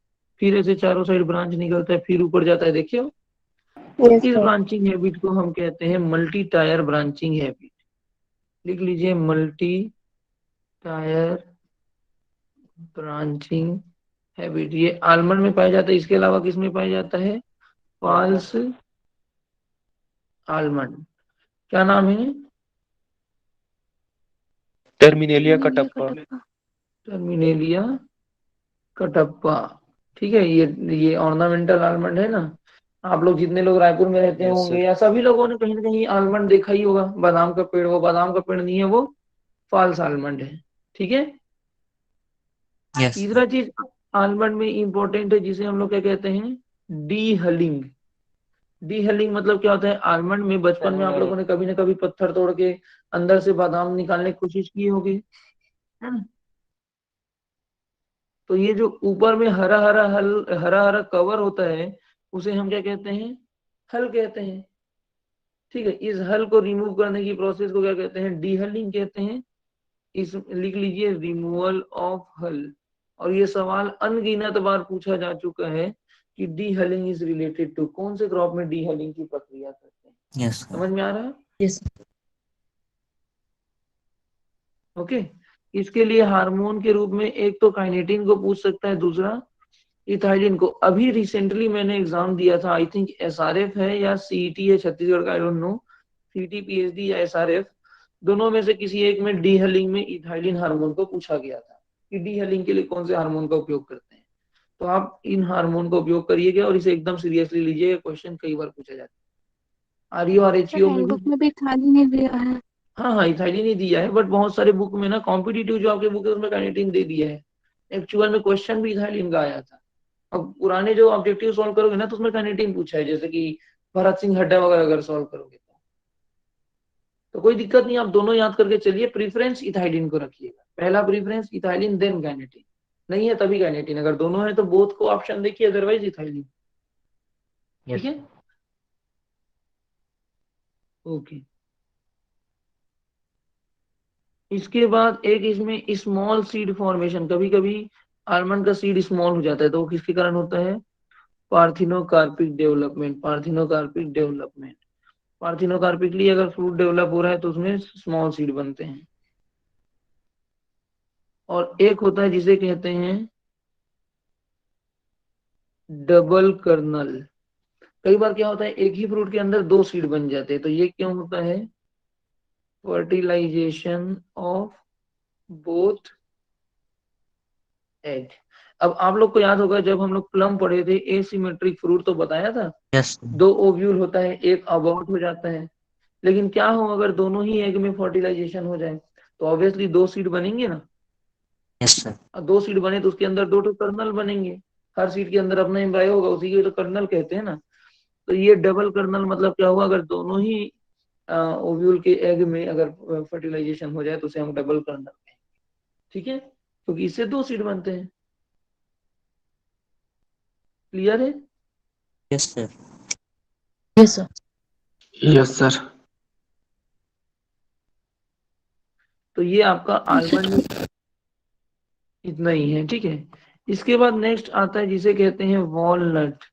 Speaker 1: फिर ऐसे चारों साइड ब्रांच निकलता है, फिर ऊपर जाता है, देखिए। तो
Speaker 6: यस
Speaker 1: इस
Speaker 6: सर।
Speaker 1: ब्रांचिंग हैबिट को हम कहते हैं मल्टी टायर ब्रांचिंग हैबिट। लिख लीजिए, मल्टी टायर ब्रांचिंग हैबिट। ये आलमंड में पाया जाता है, इसके अलावा किस में पाया जाता है? False almond. क्या नाम है?
Speaker 3: Terminalia
Speaker 6: Terminalia
Speaker 3: catappa.
Speaker 6: Catappa.
Speaker 1: Terminalia catappa. ठीक है, ये ऑर्नामेंटल आलमंड है ना। आप लोग जितने लोग रायपुर में रहते
Speaker 3: यस
Speaker 1: होंगे
Speaker 3: सर।
Speaker 1: या सभी लोगों ने कहीं ना कहीं आलमंड देखा ही होगा। बादाम का पेड़, वो बादाम का पेड़ नहीं है, वो फॉल्स आलमंड है। ठीक है।
Speaker 2: Yes sir.
Speaker 1: तीसरा चीज आलमंड में इंपॉर्टेंट है, जिसे हम लोग क्या कहते हैं, डी हलिंग। डी हलिंग मतलब क्या होता है, आलमंड में बचपन में आप लोगों ने कभी ना कभी पत्थर तोड़ के अंदर से बादाम निकालने की कोशिश की होगी, है ना। तो ये जो ऊपर में हरा हरा हरा हरा कवर होता है, उसे हम क्या कहते हैं, हल कहते हैं। ठीक है, इस हल को रिमूव करने की प्रोसेस को क्या कहते हैं, डीहलिंग कहते हैं। इस लिख लीजिए, रिमूवल ऑफ हल। और ये सवाल अनगिनत बार पूछा जा चुका है कि डीहलिंग इज रिलेटेड टू कौन से क्रॉप में डीहलिंग की प्रक्रिया करते हैं।
Speaker 2: Yes sir.
Speaker 1: समझ में आ रहा है?
Speaker 6: Yes
Speaker 1: okay. इसके लिए हार्मोन के रूप में एक तो काइनेटिन को पूछ सकता है, दूसरा इथाइलिन को। अभी रिसेंटली मैंने एग्जाम दिया था, आई थिंक एसआरएफ है या सीईटी है छत्तीसगढ़ का, आई डोंट नो, सीटी पीएचडी या एसआरएफ, दोनों में से किसी एक में डीहलिंग में इथाइलिन हार्मोन को पूछा गया था कि डीहलिंग के लिए कौन से हार्मोन का उपयोग करते हैं। तो आप इन हार्मोन का उपयोग करिएगा और इसे एकदम सीरियसली लीजिएगा, क्वेश्चन कई बार पूछा जाता है। आरईओ और
Speaker 6: सर,
Speaker 1: एचईओ में भी।
Speaker 6: हैंडबुक में भी खाली नहीं दिया है।
Speaker 1: हाँ हाँ, इथाइलिन ही दिया है, बट बहुत सारे बुक में ना, कॉम्पिटिटिव जो आपके बुक है उसमें काइनेटिन दे दिया है। एक्चुअल में क्वेश्चन भी इथाइलिन का आया था। अब पुराने जो ऑब्जेक्टिव सॉल्व करोगे ना, तो उसमें काइनेटिन पूछा है, जैसे कि भरत सिंह हड्डा वगैरह अगर सॉल्व करोगे तो कोई दिक्कत नहीं, आप दोनों याद करके चलिए। प्रीफरेंस इथाइलिन को रखिएगा, पहला प्रीफरेंस इथाइलिन देन काइनेटिन। नहीं है तभी काइनेटिन, अगर दोनों है तो बोथ को ऑप्शन देखिए, अदरवाइज इथाइलिन। ठीक
Speaker 2: यस
Speaker 1: है, ओके। इसके बाद एक इसमें स्मॉल सीड फॉर्मेशन, कभी कभी आलमंड का सीड स्मॉल हो जाता है, तो वो किसके कारण होता है, पार्थिनोकार्पिक डेवलपमेंट। पार्थिनोकार्पिक डेवलपमेंट, पार्थिनोकार्पिकली अगर फ्रूट डेवलप हो रहा है तो उसमें स्मॉल सीड बनते हैं। और एक होता है जिसे कहते हैं डबल कर्नल। कई बार क्या होता है, एक ही फ्रूट के अंदर दो सीड बन जाते हैं, तो ये क्यों होता है, फर्टिलाइजेशन ऑफ बोथ एग। अब आप लोग को याद होगा, जब हम लोग प्लम पढ़े थे, एसिमेट्रिक फ्रूट तो बताया था,
Speaker 2: यस
Speaker 1: दो ओव्यूल होता है, एक अबॉर्ट हो जाता है। लेकिन क्या हो अगर दोनों ही एग में फर्टिलाइजेशन हो जाए, तो ऑब्वियसली दो सीड बनेंगे ना।
Speaker 2: Yes sir.
Speaker 1: और दो सीड बने तो उसके अंदर दो तो कर्नल बनेंगे। हर सीड के अंदर अपना एम्ब्रायो होगा, उसी के तो कर्नल कहते हैं ना। तो ये डबल कर्नल मतलब क्या हुआ, अगर दोनों ही ओव्यूल के एग में अगर फर्टिलाइजेशन हो जाए तो उसे हम डबल कर्नल कहेंगे। ठीक है, क्योंकि इससे दो सीड बनते हैं। क्लियर है?
Speaker 2: Yes sir.
Speaker 6: Yes sir.
Speaker 4: Yes sir.
Speaker 1: तो ये आपका आलमंड में इतना ही है। ठीक है, इसके बाद नेक्स्ट आता है जिसे कहते हैं वॉलनट।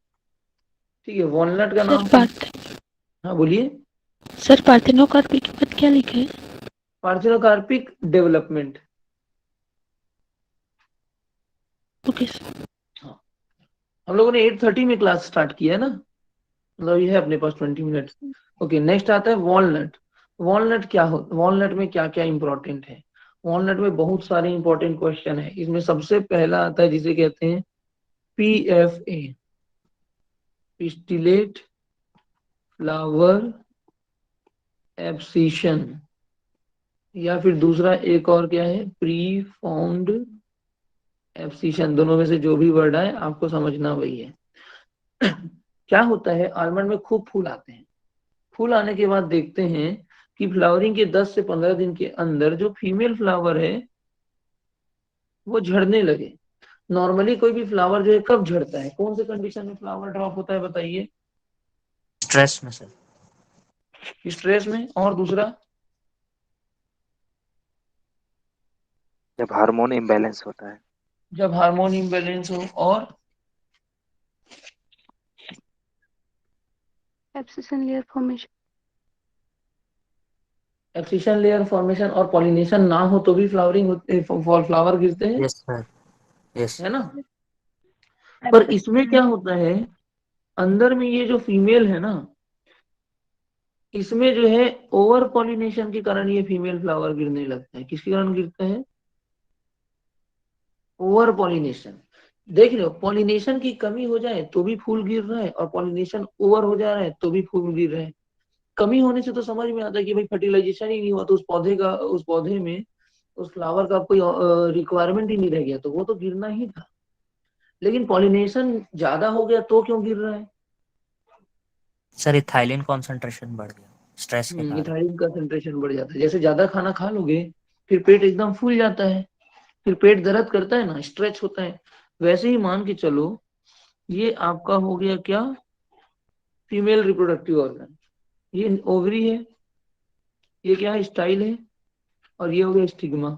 Speaker 1: ठीक है, वॉलनट का
Speaker 6: सर
Speaker 1: नाम
Speaker 6: पार्थ
Speaker 1: हाँ बोलिए।
Speaker 6: सर पार्थेनोकार्पी के बाद क्या लिखा है?
Speaker 1: Parthenocarpic development.
Speaker 6: Okay sir.
Speaker 1: हाँ, हम लोगों ने 8:30 में क्लास स्टार्ट किया है ना, मतलब ये है अपने पास 20 मिनट। ओके, नेक्स्ट आता है वॉलनट। वॉलनट क्या हो, वॉलनट में क्या क्या इंपॉर्टेंट है। वॉलनट में बहुत सारे इंपॉर्टेंट क्वेश्चन है। इसमें सबसे पहला आता है जिसे कहते हैं PFA, पिस्टिलेट फ्लावर एब्सिशन, या फिर दूसरा एक और क्या है, प्री फाउंड एब्सिशन। दोनों में से जो भी वर्ड आए आपको समझना वही है। क्या होता है, आलमंड में खूब फूल आते हैं। फूल आने के बाद देखते हैं कि फ्लावरिंग के 10 से 15 दिन के अंदर जो फीमेल फ्लावर है वो झड़ने लगे। नॉर्मली कोई भी फ्लावर जो है कब झड़ता है, कौन से कंडीशन में फ्लावर ड्रॉप होता है बताइए।
Speaker 2: स्ट्रेस में सर।
Speaker 1: स्ट्रेस में, और दूसरा
Speaker 3: जब हार्मोन इम्बैलेंस होता है।
Speaker 1: जब हार्मोन इम्बैलेंस हो, और
Speaker 6: abscission layer formation.
Speaker 1: Abscission layer formation और पॉलिनेशन ना हो तो भी फ्लावरिंग होते, फ्लावर गिरते हैं,
Speaker 2: यस सर। यस।
Speaker 1: है ना। पर इसमें क्या होता है, अंदर में ये जो फीमेल है ना, इसमें जो है ओवर पॉलिनेशन के कारण ये फीमेल फ्लावर गिरने लगता है। किसके कारण गिरता है, ओवर पॉलिनेशन। देख रहे हो, पॉलिनेशन की कमी हो जाए तो भी फूल गिर रहा है, और पॉलिनेशन ओवर हो जा रहा है तो भी फूल गिर रहे हैं। कमी होने से तो समझ में आता है कि भाई फर्टिलाइजेशन ही नहीं हुआ, तो उस पौधे में उस फ्लावर का कोई रिक्वायरमेंट ही नहीं रह गया, तो वो तो गिरना ही था। लेकिन पॉलिनेशन ज्यादा हो गया तो क्यों गिर रहा है?
Speaker 2: सर इथाइलिन कॉन्सेंट्रेशन बढ़ गया स्ट्रेस के कारण।
Speaker 1: इथाइलिन कंसंट्रेशन बढ़ जाता है। जैसे ज्यादा खाना खा लोगे फिर पेट एकदम फूल जाता है, फिर पेट दर्द करता है ना, स्ट्रेच होता है। वैसे ही मान के चलो, ये आपका हो गया क्या, फीमेल रिप्रोडक्टिव ऑर्गन। ये ओवरी है, ये क्या है, स्टाइल है, और ये हो गया स्टिग्मा।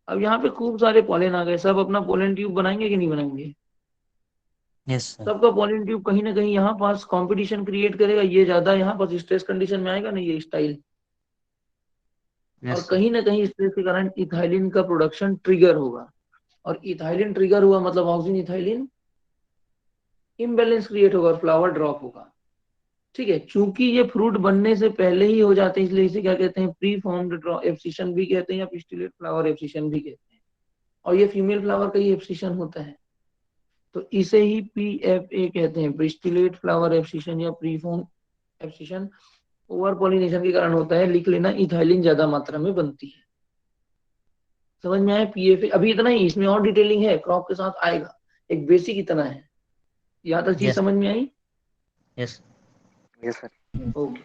Speaker 1: अब यहाँ पे खूब सारे पॉलन आ गए, सब अपना पोलन ट्यूब बनाएंगे कि नहीं बनाएंगे?
Speaker 2: Yes sir.
Speaker 1: सबका पोलन ट्यूब कहीं ना कहीं यहाँ पास कंपटीशन क्रिएट करेगा, ये ज्यादा यहाँ पास स्ट्रेस कंडीशन में आएगा ना, ये स्टाइल। और
Speaker 2: यस सर।
Speaker 1: कहीं ना कहीं स्ट्रेस के कारण इथाइलिन का प्रोडक्शन ट्रिगर होगा, और इथाइलिन ट्रिगर हुआ मतलब ऑक्सीजन इथाइलिन इम्बैलेंस क्रिएट होगा और फ्लावर ड्रॉप होगा। ठीक है, चूंकि ये फ्रूट बनने से पहले ही हो जाते हैं, इसलिए इसे क्या कहते हैं, प्री फॉर्म्ड एब्सिशन भी कहते हैं, या पिस्टिलेट फ्लावर एब्सिशन भी कहते हैं। और ये फीमेल फ्लावर का ही एब्सिशन होता है, तो इसे ही PFA कहते हैं, पिस्टिलेट फ्लावर एब्सिशन या pre form abscission. Over pollination के कारण होता है, लिख लेना, इथाइलिन ज्यादा मात्रा में बनती है। समझ में आया? PFA अभी इतना ही, इसमें और डिटेलिंग है, क्रॉप के साथ आएगा, एक बेसिक इतना है। यहाँ तक चीज
Speaker 2: यस
Speaker 1: समझ में आई?
Speaker 2: Yes
Speaker 3: yes sir.
Speaker 1: ओके।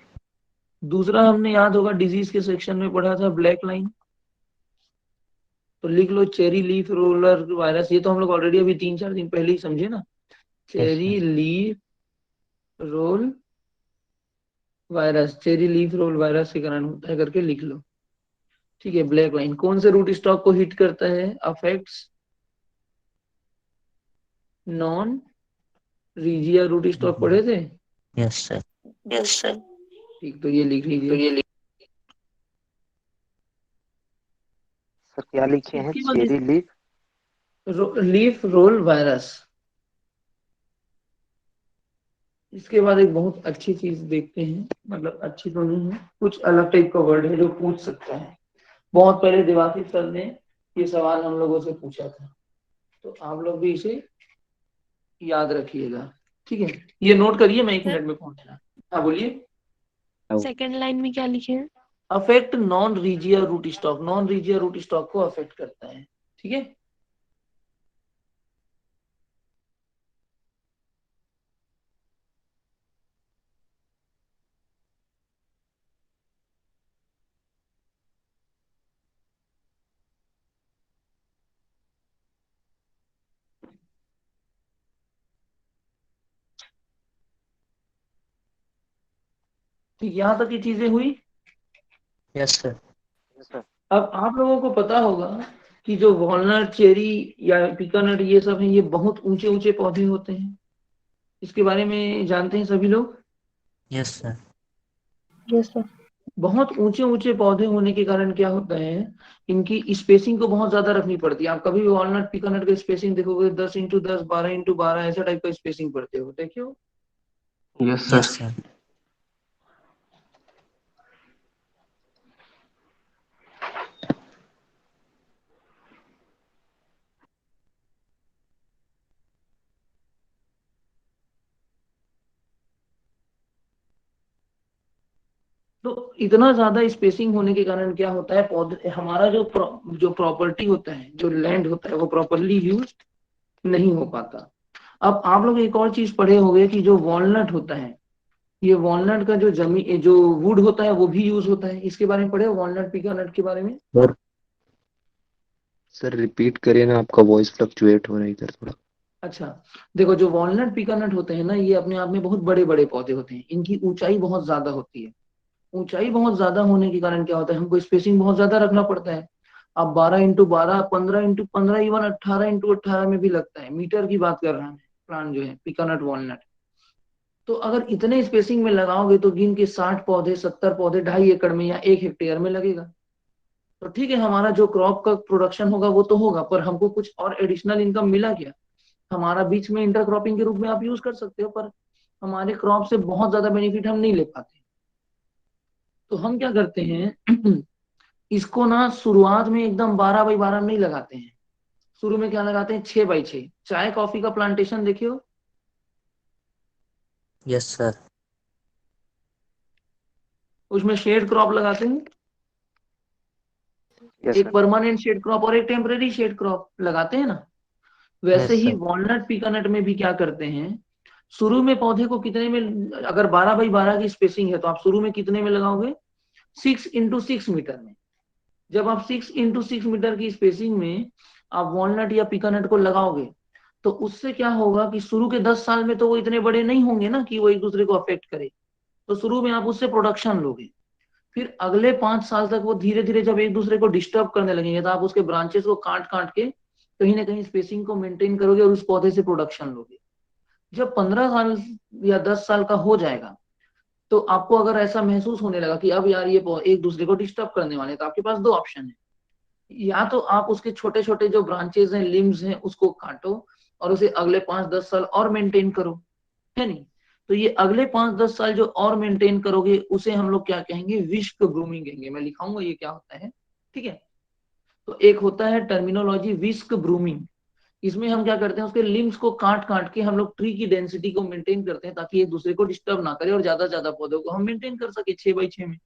Speaker 1: दूसरा हमने याद होगा डिजीज के सेक्शन में पढ़ा था, ब्लैक लाइन। तो लिख लो, चेरी लीफ रोलर वायरस। ये तो हम लोग ऑलरेडी अभी 3-4 दिन पहले ही समझे ना, cherry leaf roll virus, cherry leaf roll virus के कारण होता है करके लिख लो। ठीक है, ब्लैक लाइन कौन से रूट स्टॉक को हिट करता है? Affects non regia rootstock पढ़े थे?
Speaker 2: Yes sir.
Speaker 1: Yes sir. ठीक, तो ये लिख लीजिए।
Speaker 3: सर क्या लिखे हैं,
Speaker 1: इसके बाद
Speaker 3: cherry leaf?
Speaker 1: Leaf roll virus. इसके बाद एक बहुत अच्छी चीज देखते हैं, मतलब अच्छी तो नहीं है, कुछ अलग टाइप का वर्ड है जो पूछ सकता है। बहुत पहले देवाशीष सर ने ये सवाल हम लोगों से पूछा था, तो आप लोग भी इसे याद रखिएगा। ठीक है, ये नोट करिए, मैं 1 मिनट में पहुंचना। हाँ बोलिए।
Speaker 6: सेकंड लाइन में क्या लिखे हैं?
Speaker 1: Affect non regia rootstock, non regia rootstock को अफेक्ट करता है। ठीक है, ठीक, यहाँ तक की चीजें हुई।
Speaker 2: Yes sir.
Speaker 3: Yes sir.
Speaker 1: अब आप लोगों को पता होगा कि जो वॉलनट, चेरी या पिकानट ये सब हैं, ये बहुत ऊंचे ऊंचे पौधे होते हैं। इसके बारे में जानते हैं सभी लोग?
Speaker 2: Yes sir.
Speaker 6: Yes sir.
Speaker 1: बहुत ऊंचे ऊंचे पौधे होने के कारण क्या होता है, इनकी स्पेसिंग को बहुत ज्यादा रखनी पड़ती है। आप कभी भी वॉलनट पिकानट का स्पेसिंग देखोगे, 10x10, 12x12 ऐसा टाइप का स्पेसिंग पड़ते हो, देखे हो?
Speaker 4: Yes sir.
Speaker 2: Yes sir.
Speaker 1: तो इतना ज्यादा स्पेसिंग होने के कारण क्या होता है, पौधे, हमारा जो प्रॉपर्टी होता है, जो लैंड होता है, वो प्रॉपरली यूज नहीं हो पाता। अब आप लोग एक और चीज पढ़े होंगे कि जो वॉलनट होता है, ये वॉलनट का जो जमीन, जो वुड होता है, वो भी यूज होता है। इसके बारे में पढ़े हो, वॉलनट पिकानट के बारे में?
Speaker 5: सर रिपीट करिए ना, आपका वॉइस फ्लक्चुएट हो रहा है इधर थोड़ा।
Speaker 1: अच्छा, देखो, जो वॉलनट पिकानट होते हैं ना, ये अपने आप में बहुत बड़े बड़े पौधे होते हैं, इनकी ऊंचाई बहुत ज्यादा होती है। ऊंचाई बहुत ज्यादा होने के कारण क्या होता है, हमको स्पेसिंग बहुत ज्यादा रखना पड़ता है। अब 12x12, 15x15, इवन 18x18 में भी लगता है, मीटर की बात कर रहा है प्लांट जो है पिकानट वॉलनट। तो अगर इतने स्पेसिंग में लगाओगे तो गिन के 60 पौधे, 70 पौधे 2.5 एकड़ में या 1 हेक्टेयर में लगेगा। तो ठीक है, हमारा जो क्रॉप का प्रोडक्शन होगा वो तो होगा, पर हमको कुछ और एडिशनल इनकम मिला क्या? हमारा बीच में इंटरक्रॉपिंग के रूप में आप यूज कर सकते हो, पर हमारे क्रॉप से बहुत ज्यादा बेनिफिट हम नहीं ले पाते। तो हम क्या करते हैं, इसको ना शुरुआत में एकदम 12x12 नहीं लगाते हैं, शुरू में क्या लगाते हैं, 6x6। चाय कॉफी का प्लांटेशन देखे हो,
Speaker 2: यस सर।
Speaker 1: उसमें शेड क्रॉप लगाते हैं,
Speaker 3: यस
Speaker 1: एक
Speaker 3: सर।
Speaker 1: परमानेंट शेड क्रॉप और एक टेम्पररी शेड क्रॉप लगाते हैं ना। वैसे
Speaker 2: यस
Speaker 1: ही
Speaker 2: सर।
Speaker 1: वॉलनट पीकानट में भी क्या करते हैं, शुरू में पौधे को कितने में, अगर 12x12 की स्पेसिंग है तो आप शुरू में कितने में लगाओगे, 6x6 मीटर में। जब आप 6x6 मीटर की स्पेसिंग में आप वॉलनट या पीकानट को लगाओगे, तो उससे क्या होगा कि शुरू के 10 साल में तो वो इतने बड़े नहीं होंगे ना कि वो एक दूसरे को अफेक्ट करे, तो शुरू में आप उससे प्रोडक्शन लोगे। फिर अगले 5 साल तक वो धीरे धीरे जब एक दूसरे को डिस्टर्ब करने लगेंगे, तो आप उसके ब्रांचेस को काट काट के कहीं ना कहीं स्पेसिंग को मेंटेन करोगे और उस पौधे से प्रोडक्शन लोगे। जब 15 साल या 10 साल का हो जाएगा, तो आपको अगर ऐसा महसूस होने लगा कि अब यार ये एक दूसरे को डिस्टर्ब करने वाले हैं, तो आपके पास दो ऑप्शन है। या तो आप उसके छोटे छोटे जो ब्रांचेस हैं, लिम्स हैं, उसको काटो और उसे अगले 5-10 साल और मेंटेन करो, है नहीं। तो ये अगले 5-10 साल जो और मेंटेन करोगे, उसे हम लोग क्या कहेंगे, विस्क ब्रूमिंग कहेंगे। मैं लिखाऊंगा ये क्या होता है, ठीक है। तो एक होता है टर्मिनोलॉजी विस्क ब्रूमिंग। इसमें हम क्या करते हैं, उसके लिम्स को काट काट के हम लोग ट्री की डेंसिटी को मेंटेन करते हैं, ताकि एक दूसरे को डिस्टर्ब ना करे और ज्यादा ज्यादा पौधों को हम मेंटेन कर सके 6x6 में।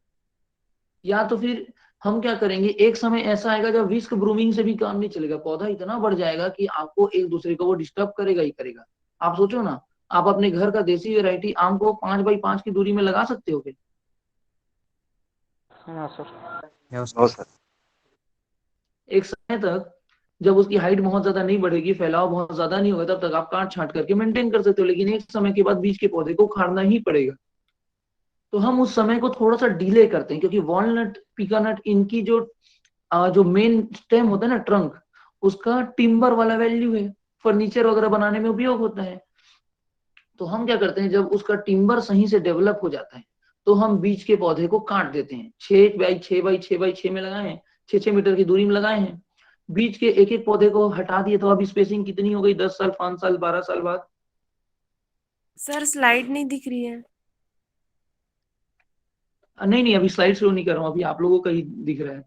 Speaker 1: या तो फिर हम क्या करेंगे, एक समय ऐसा आएगा जब विस्क ब्रूमिंग से भी काम नहीं चलेगा, पौधा इतना बढ़ जाएगा कि आपको एक दूसरे को वो डिस्टर्ब करेगा ही करेगा। आप सोचो ना, आप अपने घर का देसी वैरायटी आम को 5x5 की दूरी में लगा सकते हो क्या?
Speaker 3: हाँ सर।
Speaker 2: Yes
Speaker 3: no sir.
Speaker 1: एक समय तक जब उसकी हाइट बहुत ज्यादा नहीं बढ़ेगी, फैलाव बहुत ज्यादा नहीं होगा, तब तक आप काट छांट करके मेंटेन कर सकते हो। लेकिन एक समय के बाद बीज के पौधे को उखाड़ना ही पड़ेगा। तो हम उस समय को थोड़ा सा डिले करते हैं, क्योंकि वॉलनट, पीकानट, इनकी जो मेन स्टेम होता है ना, ट्रंक, उसका टिम्बर वाला वैल्यू है, फर्नीचर वगैरह बनाने में उपयोग होता है। तो हम क्या करते हैं, जब उसका टिम्बर सही से डेवलप हो जाता है, तो हम बीज के पौधे को काट देते हैं। 6x6 में लगाए हैं, 6-6 मीटर की दूरी में लगाए हैं। बीज के एक एक पौधे को हटा दिए, तो अब स्पेसिंग कितनी हो गई, 10 साल, 5 साल, 12 साल बाद।
Speaker 6: सर स्लाइड नहीं दिख रही है।
Speaker 1: नहीं नहीं, अभी स्लाइड शो नहीं कर रहा हूँ, अभी आप लोगों का ही दिख रहा है,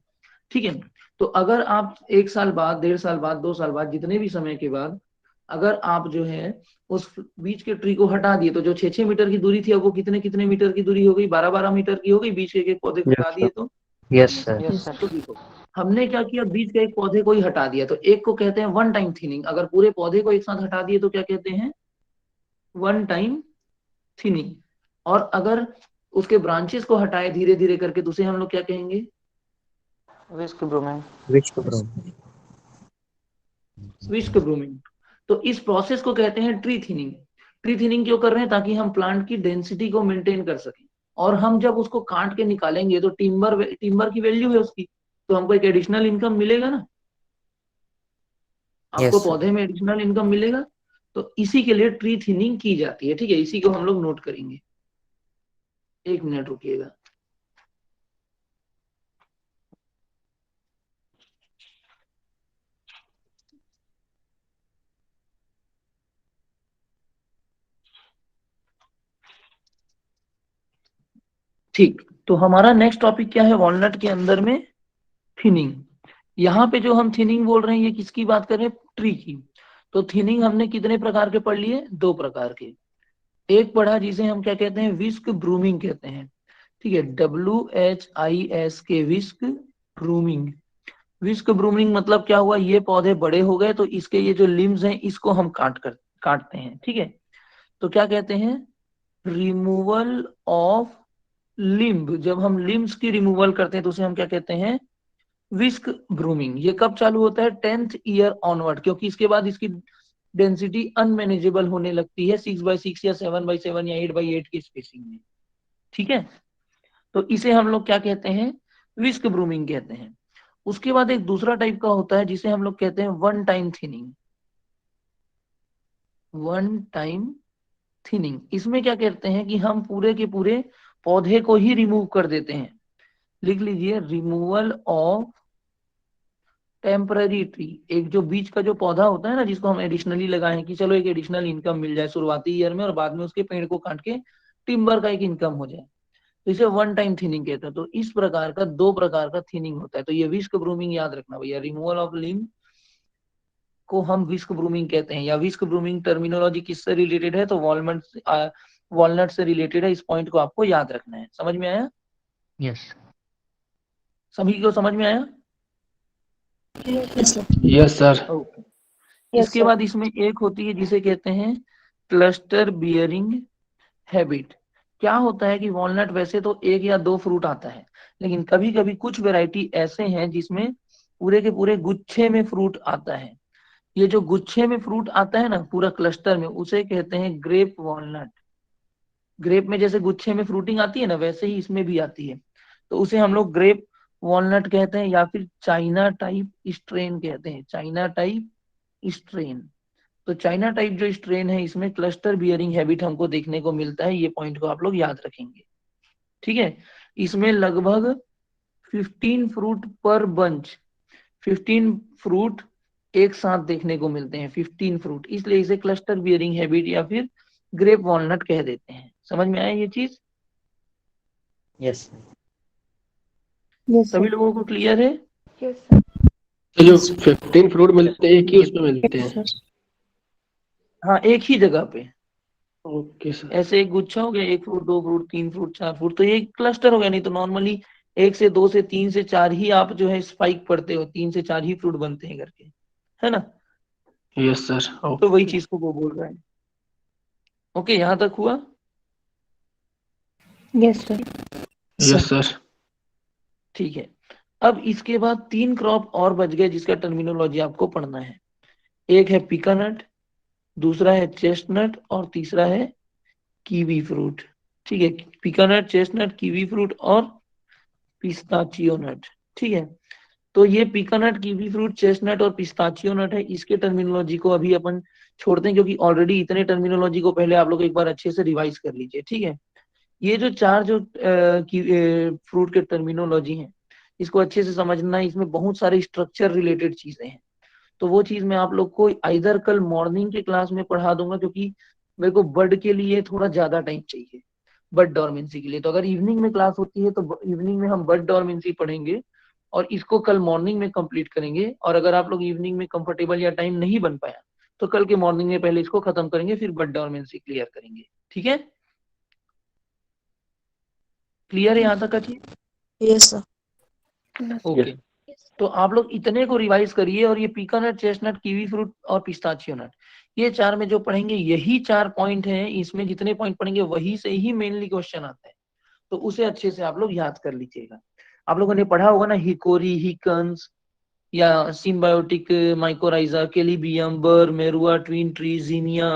Speaker 1: ठीक है। तो अगर आप 1 साल बाद, 1.5 साल बाद, 2 साल बाद, जितने भी समय के बाद अगर आप जो है उस बीच के ट्री को हटा दिए, तो जो 6-6 मीटर की दूरी थी, अब वो कितने कितने मीटर की दूरी हो गई, 12-12 मीटर की हो गई, बीच के एक एक पौधे को हटा
Speaker 3: यस
Speaker 1: दिए
Speaker 3: सर।
Speaker 1: तो।
Speaker 2: Yes sir.
Speaker 3: Yes sir.
Speaker 1: तो देखो, हमने क्या किया, बीच के एक पौधे को ही हटा दिया, तो एक को कहते हैं वन टाइम थिनिंग। अगर पूरे पौधे को एक साथ हटा दिए तो क्या कहते हैं, वन टाइम थिनिंग। और अगर उसके ब्रांचेस को हटाए धीरे धीरे करके, तो उसे हम लोग क्या कहेंगे,
Speaker 3: विस्क ब्रूमिंग।
Speaker 2: विच ब्रूमिंग।
Speaker 1: विस्क ब्रूमिंग। तो इस प्रोसेस को कहते हैं ट्री थिनिंग। ट्री थिनिंग क्यों कर रहे हैं, ताकि हम प्लांट की डेंसिटी को मेंटेन कर सकें। और हम जब उसको काट के निकालेंगे, तो टिम्बर की वैल्यू है उसकी, तो हमको एक एडिशनल इनकम मिलेगा ना, आपको
Speaker 2: यस सर।
Speaker 1: पौधे में एडिशनल इनकम मिलेगा। तो इसी के लिए ट्री थिनिंग की जाती है, ठीक है। इसी को हम लोग नोट करेंगे, 1 मिनट रुकिएगा। ठीक, तो हमारा नेक्स्ट टॉपिक क्या है, वॉलनट के अंदर में थिनिंग। यहाँ पे जो हम थिनिंग बोल रहे हैं, ये किसकी बात कर रहे हैं, ट्री की। तो थिनिंग हमने कितने प्रकार के पढ़ लिए, 2 प्रकार के। एक पढ़ा जिसे हम क्या कहते हैं, विस्क ब्रूमिंग कहते हैं, ठीक है, WHISK, विस्क ब्रूमिंग। विस्क ब्रूमिंग मतलब क्या हुआ, ये पौधे बड़े हो गए, तो इसके ये जो लिम्स हैं, इसको हम काटते हैं, ठीक है। तो क्या कहते हैं, रिमूवल ऑफ लिम्ब। जब हम लिम्स की रिमूवल करते हैं, तो उसे हम क्या कहते हैं, विस्क ब्रूमिंग। ये कब चालू होता है, 10th ईयर ऑनवर्ड, क्योंकि इसके बाद इसकी डेंसिटी अनमेनेजेबल होने लगती है 6x6 या 7x7 या 8x8 की स्पेसिंग में, ठीक है। तो इसे हम लोग क्या कहते हैं, विस्क ब्रूमिंग कहते हैं। उसके बाद एक दूसरा टाइप का होता है जिसे हम लोग कहते हैं one time thinning. One time thinning, इसमें क्या कहते हैं कि हम पूरे के पूरे पौधे को ही रिमूव कर देते हैं। लिख लीजिए, रिमूवल ऑफ टेम्पररी ट्री। एक जो बीच का जो पौधा होता है ना, जिसको हम एडिशनली लगाए हैं कि चलो एक एडिशनल इनकम मिल जाए शुरुआती ईयर में, और बाद में उसके पेड़ को काट के टिम्बर का एक इनकम हो जाए, तो इसे वन टाइम थिनिंग कहते हैं। तो इस प्रकार का 2 प्रकार का थिनिंग होता है। तो ये विस्क ब्रूमिंग याद रखना भैया, रिमूवल ऑफ लिम्ब को हम विस्क ब्रूमिंग कहते हैं, या विस्क ब्रूमिंग टर्मिनोलॉजी किससे रिलेटेड है, तो वॉलनट से रिलेटेड है। इस पॉइंट को आपको याद रखना है। समझ में आया?
Speaker 2: यस।
Speaker 1: सभी को समझ में आया?
Speaker 4: Yes sir.
Speaker 1: ओके। इसके बाद इसमें एक होती है जिसे कहते हैं क्लस्टर बियरिंग हैबिट। क्या होता है कि वॉलनट वैसे तो एक या दो फ्रूट आता है, लेकिन कभी कभी कुछ वैरायटी ऐसे हैं जिसमें पूरे के पूरे गुच्छे में फ्रूट आता है। ये जो गुच्छे में फ्रूट आता है ना पूरा क्लस्टर में, उसे कहते हैं ग्रेप वॉलनट। ग्रेप में जैसे गुच्छे में फ्रूटिंग आती है ना, वैसे ही इसमें भी आती है, तो उसे हम लोग ग्रेप वॉलनट कहते हैं, या फिर चाइना टाइप स्ट्रेन कहते हैं। China type strain. तो चाइना टाइप जो स्ट्रेन है, इसमें क्लस्टर बियरिंग हैबिट हमको देखने को मिलता है। ये पॉइंट को आप लोग याद रखेंगे, ठीक है। इसमें लगभग 15 फ्रूट पर बंच, 15 फ्रूट एक साथ देखने को मिलते हैं, 15 फ्रूट, इसलिए इसे क्लस्टर बियरिंग हैबिट या फिर ग्रेप वॉलनट कह देते हैं। समझ में आया ये चीज?
Speaker 2: यस।
Speaker 1: सभी लोगों को क्लियर है?
Speaker 4: तो जो 15 फ्रूट मिलते हैं एक ही उसमें मिलते हैं?
Speaker 1: हाँ, एक ही जगह पे।
Speaker 4: Okay sir.
Speaker 1: ऐसे एक गुच्छा हो गया, एक फ्रूट, दो फ्रूट, तीन फ्रूट, चार फ्रूट, तो ये क्लस्टर हो गया। नहीं तो नॉर्मली एक से दो से तीन से चार ही आप जो है स्पाइक पढ़ते हो, 3 से 4 ही फ्रूट बनते हैं करके, है ना?
Speaker 4: Yes sir.
Speaker 1: तो वही
Speaker 4: ओके।
Speaker 1: चीज को वो बोल रहा है। ओके, यहाँ तक हुआ?
Speaker 7: Yes sir.
Speaker 4: Yes sir.
Speaker 1: ठीक है। अब इसके बाद 3 क्रॉप और बच गए जिसका टर्मिनोलॉजी आपको पढ़ना है। एक है पिकानट, दूसरा है चेस्टनट, और तीसरा है कीवी फ्रूट। ठीक है, पिकानट, चेस्टनट, कीवी फ्रूट और पिस्ताचियो नट। ठीक है, तो ये पिकानट, कीवी फ्रूट, चेस्टनट और पिस्ताचियो नट है। इसके टर्मिनोलॉजी को अभी अपन छोड़ते हैं, क्योंकि ऑलरेडी इतने टर्मिनोलॉजी को पहले आप लोग एक बार अच्छे से रिवाइज कर लीजिए। ठीक है, ये जो चार जो फ्रूट के टर्मिनोलॉजी हैं, इसको अच्छे से समझना है। इसमें बहुत सारे स्ट्रक्चर रिलेटेड चीजें हैं, तो वो चीज मैं आप लोग को आइदर कल मॉर्निंग के क्लास में पढ़ा दूंगा, क्योंकि मेरे को बर्ड के लिए थोड़ा ज्यादा टाइम चाहिए, बर्ड डॉर्मेंसी के लिए। तो अगर इवनिंग में क्लास होती है तो इवनिंग में हम बर्ड डॉर्मेंसी पढ़ेंगे और इसको कल मॉर्निंग में कंप्लीट करेंगे। और अगर आप लोग इवनिंग में कंफर्टेबल या टाइम नहीं बन पाया तो कल के मॉर्निंग में पहले इसको खत्म करेंगे, फिर बर्ड डॉर्मेंसी क्लियर करेंगे। ठीक है, क्लियर है यहाँ तक का चीज?
Speaker 6: Yes sir.
Speaker 1: ओके, तो आप लोग इतने को रिवाइज करिए। और ये पीकानट, चेस्टनट, कीवी फ्रूट और पिस्ताचियो नट, ये चार में जो पढ़ेंगे यही 4 पॉइंट हैं। इसमें जितने पॉइंट पढ़ेंगे वही से ही मेनली क्वेश्चन आता है, तो उसे अच्छे से आप लोग याद कर लीजिएगा। आप लोगों ने पढ़ा होगा ना हिकोरी, हिकन्स या सिम्बायोटिक माइकोराइजा, केलीबियम, बर, मेरुआ, ट्विन ट्री, जीनिया,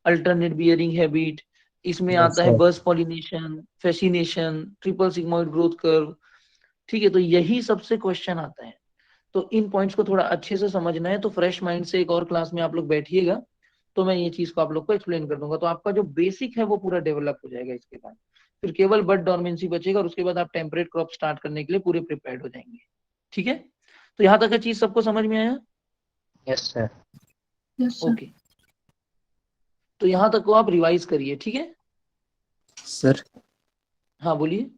Speaker 1: अल्टरनेट बियरिंग हैबिट। इसमें
Speaker 2: यस
Speaker 1: आता है
Speaker 2: सर।
Speaker 1: बस pollination, fasciation, triple sigmoid growth curve. ठीक है, तो यही सबसे क्वेश्चन आता है। तो इन पॉइंट्स को थोड़ा अच्छे से समझना है। तो फ्रेश माइंड से एक और क्लास में आप लोग बैठिएगा, तो मैं ये चीज को आप लोग को एक्सप्लेन कर दूंगा। तो आपका जो बेसिक है वो पूरा डेवलप हो जाएगा। इसके बाद फिर केवल बर्ड डॉर्मेंसी बचेगा, और उसके बाद आप टेम्परेट क्रॉप स्टार्ट करने के लिए पूरे प्रिपेयर्ड हो जाएंगे। ठीक है, तो यहाँ तक का चीज सबको समझ में आया?
Speaker 2: Yes sir.
Speaker 7: Yes sir.
Speaker 1: Okay, तो यहाँ तक को आप रिवाइज करिए। ठीक है,
Speaker 5: सर
Speaker 1: हाँ बोलिए।